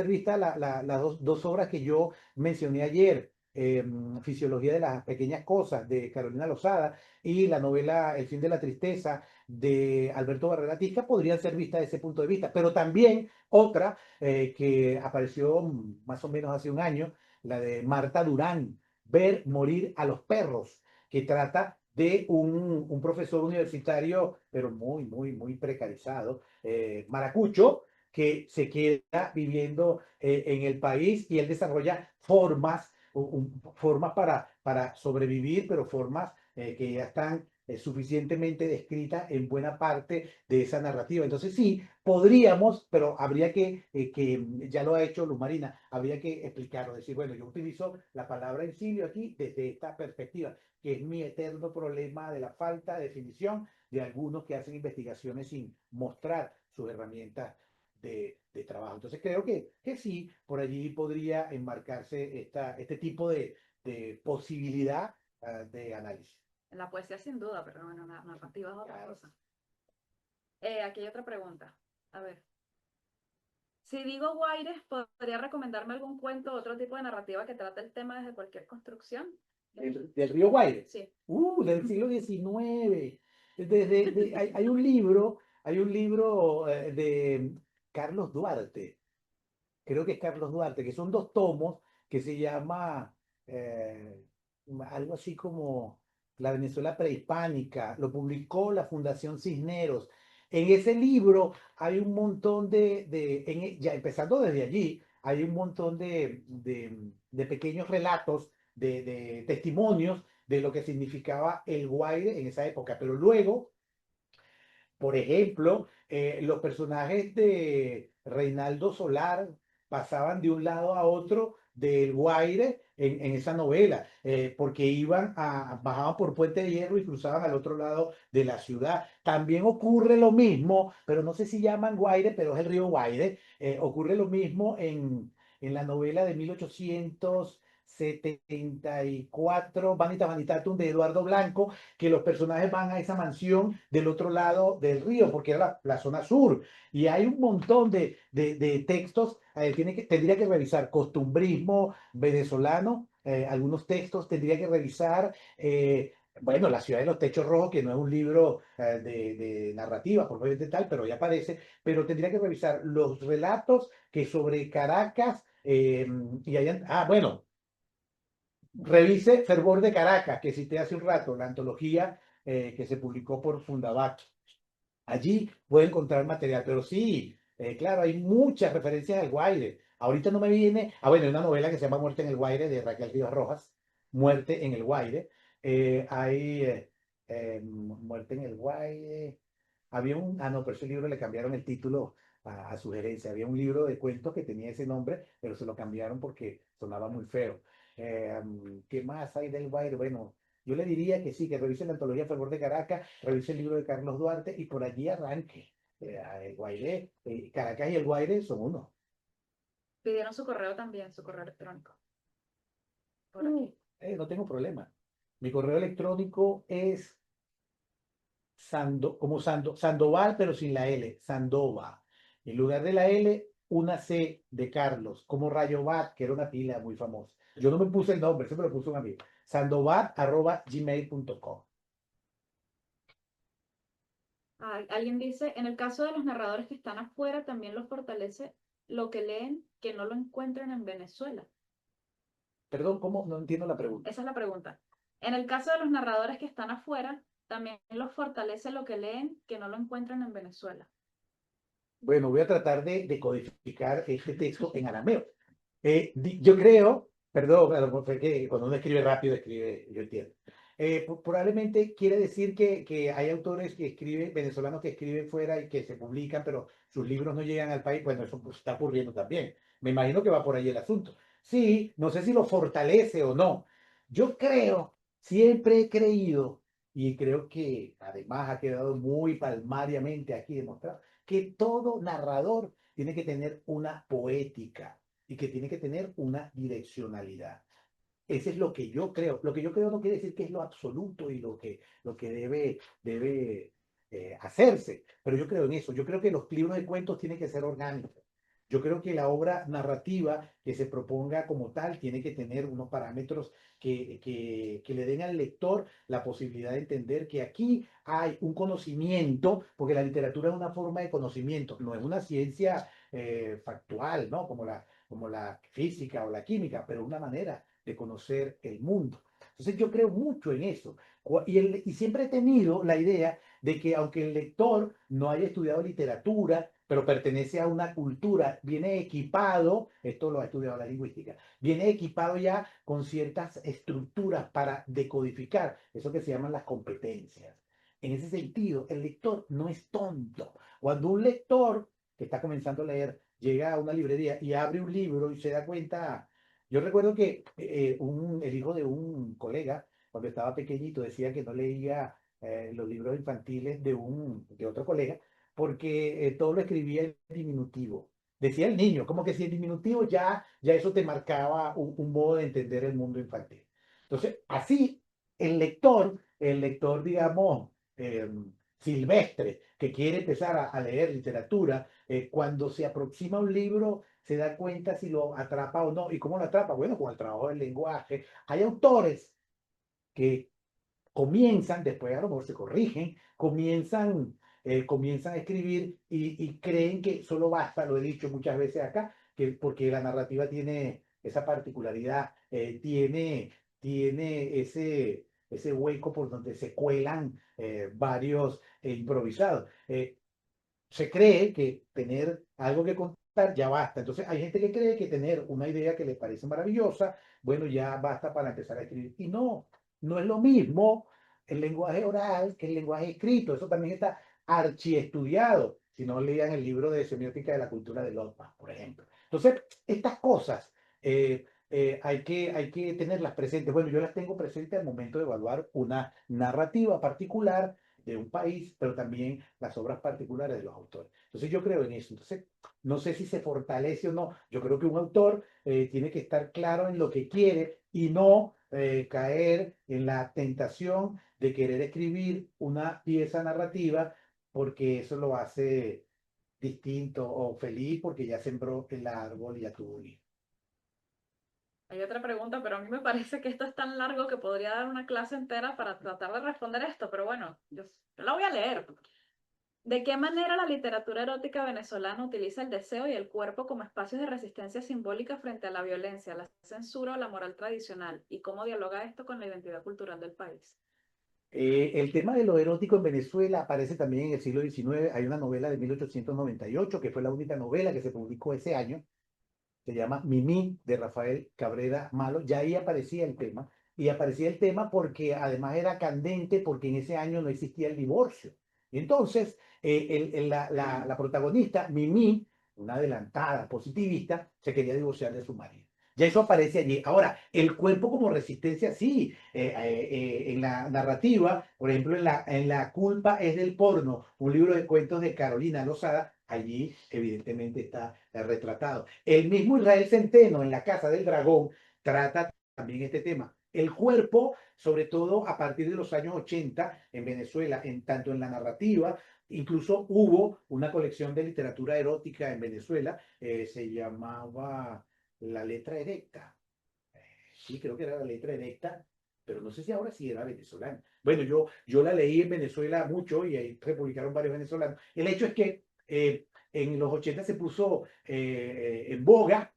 vista las dos obras que yo mencioné ayer, Fisiología de las pequeñas cosas de Carolina Lozada y la novela El fin de la tristeza de Alberto Barrera Tisca, podrían ser vistas desde ese punto de vista. Pero también otra que apareció más o menos hace un año, la de Marta Durán, Ver morir a los perros, que trata de un profesor universitario, pero muy precarizado, maracucho, que se queda viviendo en el país y él desarrolla formas para sobrevivir, pero formas que ya están suficientemente descritas en buena parte de esa narrativa. Entonces sí, podríamos, pero habría que ya lo ha hecho Luz Marina, habría que explicarlo, decir, bueno, yo utilizo la palabra exilio aquí desde esta perspectiva, que es mi eterno problema de la falta de definición de algunos que hacen investigaciones sin mostrar sus herramientas de trabajo. Entonces creo que sí, por allí podría enmarcarse este tipo de posibilidad de análisis. En la poesía sin duda, pero bueno, la narrativa es otra cosa. Aquí hay otra pregunta. A ver. Si digo Guaires, ¿podría recomendarme algún cuento o otro tipo de narrativa que trate el tema desde cualquier construcción? Del río Guaire. Sí. Del siglo XIX. Hay un libro de Carlos Duarte, creo que es Carlos Duarte, que son dos tomos que se llama eh, algo así como La Venezuela prehispánica, lo publicó la Fundación Cisneros. En ese libro hay un montón ya empezando desde allí, hay un montón de pequeños relatos, de testimonios de lo que significaba el Guaire en esa época, pero luego por ejemplo, los personajes de Reinaldo Solar pasaban de un lado a otro del Guaire en esa novela, porque bajaban por Puente de Hierro y cruzaban al otro lado de la ciudad. También ocurre lo mismo, pero no sé si llaman Guaire, pero es el río Guaire. Ocurre lo mismo en la novela de 1874, Vanita Vanitatum de Eduardo Blanco, que los personajes van a esa mansión del otro lado del río, porque era la zona sur. Y hay un montón de textos, tendría que revisar costumbrismo venezolano, algunos textos tendría que revisar. Bueno, La ciudad de los techos rojos, que no es un libro de narrativa, probablemente tal, pero ya aparece, pero tendría que revisar los relatos que sobre Caracas, bueno, revise Fervor de Caracas, que cité hace un rato, la antología que se publicó por Fundabac. Allí puede encontrar material, pero sí, claro, hay muchas referencias al Guaire. Ahorita no me viene, bueno, hay una novela que se llama Muerte en el Guaire de Raquel Rivas Rojas, Muerte en el Guaire. Muerte en el Guaire. No, pero ese libro le cambiaron el título a sugerencia. Había un libro de cuentos que tenía ese nombre, pero se lo cambiaron porque sonaba muy feo. ¿Qué más hay del Guaire? Bueno, yo le diría que sí, que revise la antología Fervor de Caracas, revise el libro de Carlos Duarte y por allí arranque. El Guaire, Caracas y el Guaire son uno. Pidieron su correo también, su correo electrónico. Por aquí. No tengo problema. Mi correo electrónico es Sandoval, pero sin la L, Sandova. En lugar de la L, una C de Carlos, como Rayobat, que era una pila muy famosa. Yo no me puse el nombre, siempre lo puso un amigo. Sandoval@gmail.com. Alguien dice, en el caso de los narradores que están afuera, también los fortalece lo que leen que no lo encuentran en Venezuela. Perdón, ¿cómo? No entiendo la pregunta. Esa es la pregunta. En el caso de los narradores que están afuera, también los fortalece lo que leen que no lo encuentran en Venezuela. Bueno, voy a tratar de codificar este texto en arameo. Yo creo, perdón, que cuando uno escribe rápido, yo entiendo. Probablemente quiere decir que hay autores que escriben, venezolanos que escriben fuera y que se publican, pero sus libros no llegan al país. Bueno, eso pues, está ocurriendo también. Me imagino que va por ahí el asunto. Sí, no sé si lo fortalece o no. Yo creo, siempre he creído, y creo que además ha quedado muy palmariamente aquí demostrado, que todo narrador tiene que tener una poética y que tiene que tener una direccionalidad. Ese es lo que yo creo. Lo que yo creo no quiere decir que es lo absoluto y lo que debe hacerse, pero yo creo en eso. Yo creo que los libros de cuentos tienen que ser orgánicos. Yo creo que la obra narrativa que se proponga como tal tiene que tener unos parámetros que le den al lector la posibilidad de entender que aquí hay un conocimiento, porque la literatura es una forma de conocimiento, no es una ciencia factual, ¿no? Como la física o la química, pero una manera de conocer el mundo. Entonces yo creo mucho en eso. Y siempre he tenido la idea de que aunque el lector no haya estudiado literatura, pero pertenece a una cultura, viene equipado, esto lo ha estudiado la lingüística, viene equipado ya con ciertas estructuras para decodificar eso que se llaman las competencias. En ese sentido, el lector no es tonto. Cuando un lector que está comenzando a leer llega a una librería y abre un libro y se da cuenta, yo recuerdo que el hijo de un colega, cuando estaba pequeñito, decía que no leía los libros infantiles de otro colega, porque todo lo escribía en diminutivo. Decía el niño, como que si en diminutivo ya eso te marcaba un modo de entender el mundo infantil. Entonces, así, el lector, digamos, silvestre, que quiere empezar a leer literatura, cuando se aproxima a un libro, se da cuenta si lo atrapa o no. ¿Y cómo lo atrapa? Bueno, con el trabajo del lenguaje. Hay autores que comienzan, después a lo mejor se corrigen, comienzan a escribir y creen que solo basta, lo he dicho muchas veces acá, que porque la narrativa tiene esa particularidad, tiene ese hueco por donde se cuelan varios improvisados. Se cree que tener algo que contar ya basta. Entonces hay gente que cree que tener una idea que le parece maravillosa, bueno, ya basta para empezar a escribir. Y no, no es lo mismo el lenguaje oral que el lenguaje escrito. Eso también está archiestudiado. Si no leían el libro de semiótica de la cultura de Lotman, por ejemplo. Entonces, estas cosas hay que tenerlas presentes. Bueno, yo las tengo presentes al momento de evaluar una narrativa particular de un país, pero también las obras particulares de los autores. Entonces yo creo en eso. Entonces, no sé si se fortalece o no. Yo creo que un autor tiene que estar claro en lo que quiere y no caer en la tentación de querer escribir una pieza narrativa porque eso lo hace distinto o feliz porque ya sembró el árbol y ya tuvo un hijo. Hay otra pregunta, pero a mí me parece que esto es tan largo que podría dar una clase entera para tratar de responder esto, pero bueno, yo la voy a leer. ¿De qué manera la literatura erótica venezolana utiliza el deseo y el cuerpo como espacios de resistencia simbólica frente a la violencia, la censura o la moral tradicional? ¿Y cómo dialoga esto con la identidad cultural del país? El tema de lo erótico en Venezuela aparece también en el siglo XIX. Hay una novela de 1898 que fue la única novela que se publicó ese año, se llama Mimí, de Rafael Cabrera Malo. Ya ahí aparecía el tema. Y aparecía el tema porque además era candente, porque en ese año no existía el divorcio. Y entonces, la protagonista, Mimí, una adelantada positivista, se quería divorciar de su marido. Ya eso aparece allí. Ahora, el cuerpo como resistencia, sí. En la narrativa, por ejemplo, en la culpa es del porno, un libro de cuentos de Carolina Lozada, allí evidentemente está retratado. El mismo Israel Centeno en La Casa del Dragón trata también este tema. El cuerpo, sobre todo a partir de los años 80 en Venezuela, tanto en la narrativa, incluso hubo una colección de literatura erótica en Venezuela, se llamaba La Letra Erecta. Sí, creo que era La Letra Erecta, pero no sé si ahora sí era venezolana. Bueno, yo la leí en Venezuela mucho y ahí se publicaron varios venezolanos. El hecho es que en los 80 se puso en boga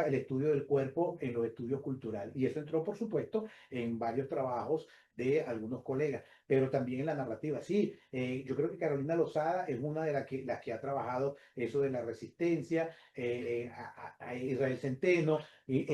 el estudio del cuerpo en los estudios culturales. Y eso entró, por supuesto, en varios trabajos de algunos colegas, pero también en la narrativa. Sí, yo creo que Carolina Lozada es una de las que ha trabajado eso de la resistencia, a Israel Centeno, y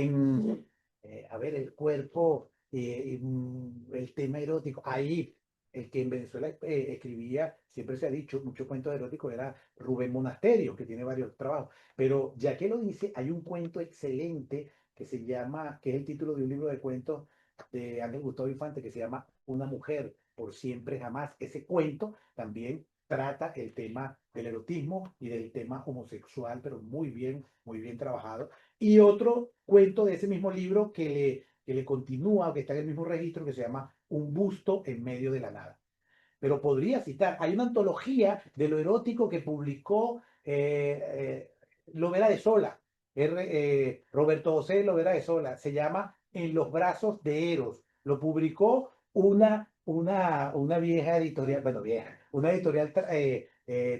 a ver, el cuerpo, el tema erótico. Ahí, el que en Venezuela escribía, siempre se ha dicho, muchos cuentos eróticos, era Rubén Monasterio, que tiene varios trabajos. Pero ya que lo dice, hay un cuento excelente que se llama, que es el título de un libro de cuentos de Ángel Gustavo Infante, que se llama Una mujer por siempre jamás. Ese cuento también trata el tema del erotismo y del tema homosexual, pero muy bien trabajado. Y otro cuento de ese mismo libro que le continúa, que está en el mismo registro, que se llama Un busto en medio de la nada. Pero podría citar, hay una antología de lo erótico que publicó Lovera de Sola, Roberto José Lovera de Sola, se llama En los brazos de Eros. Lo publicó una vieja editorial, bueno, vieja, una editorial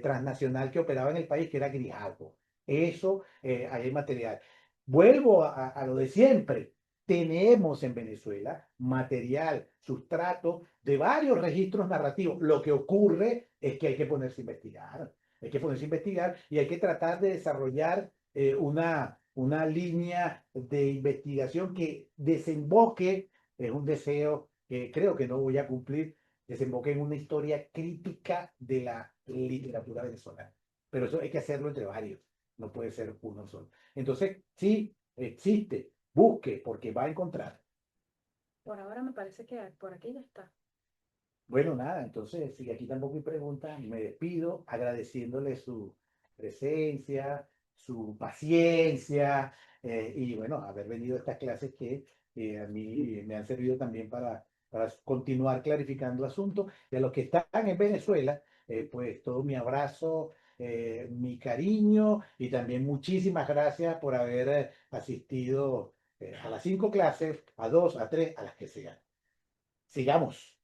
transnacional que operaba en el país, que era Grijalbo. Eso, ahí hay material. Vuelvo a lo de siempre. Tenemos en Venezuela material, sustrato de varios registros narrativos. Lo que ocurre es que hay que ponerse a investigar. Hay que ponerse a investigar y hay que tratar de desarrollar una línea de investigación que desemboque, es un deseo que creo que no voy a cumplir, desemboque en una historia crítica de la literatura venezolana. Pero eso hay que hacerlo entre varios, no puede ser uno solo. Entonces, sí, existe, busque, porque va a encontrar. Por ahora me parece que por aquí ya está. Bueno, nada, entonces, si aquí tampoco hay preguntas, me despido agradeciéndole su presencia, su paciencia y bueno, haber venido a estas clases que a mí me han servido también para continuar clarificando asuntos. Y a los que están en Venezuela, pues todo mi abrazo, mi cariño y también muchísimas gracias por haber asistido a las 5 clases, a 2, a 3, a las que sean. Sigamos.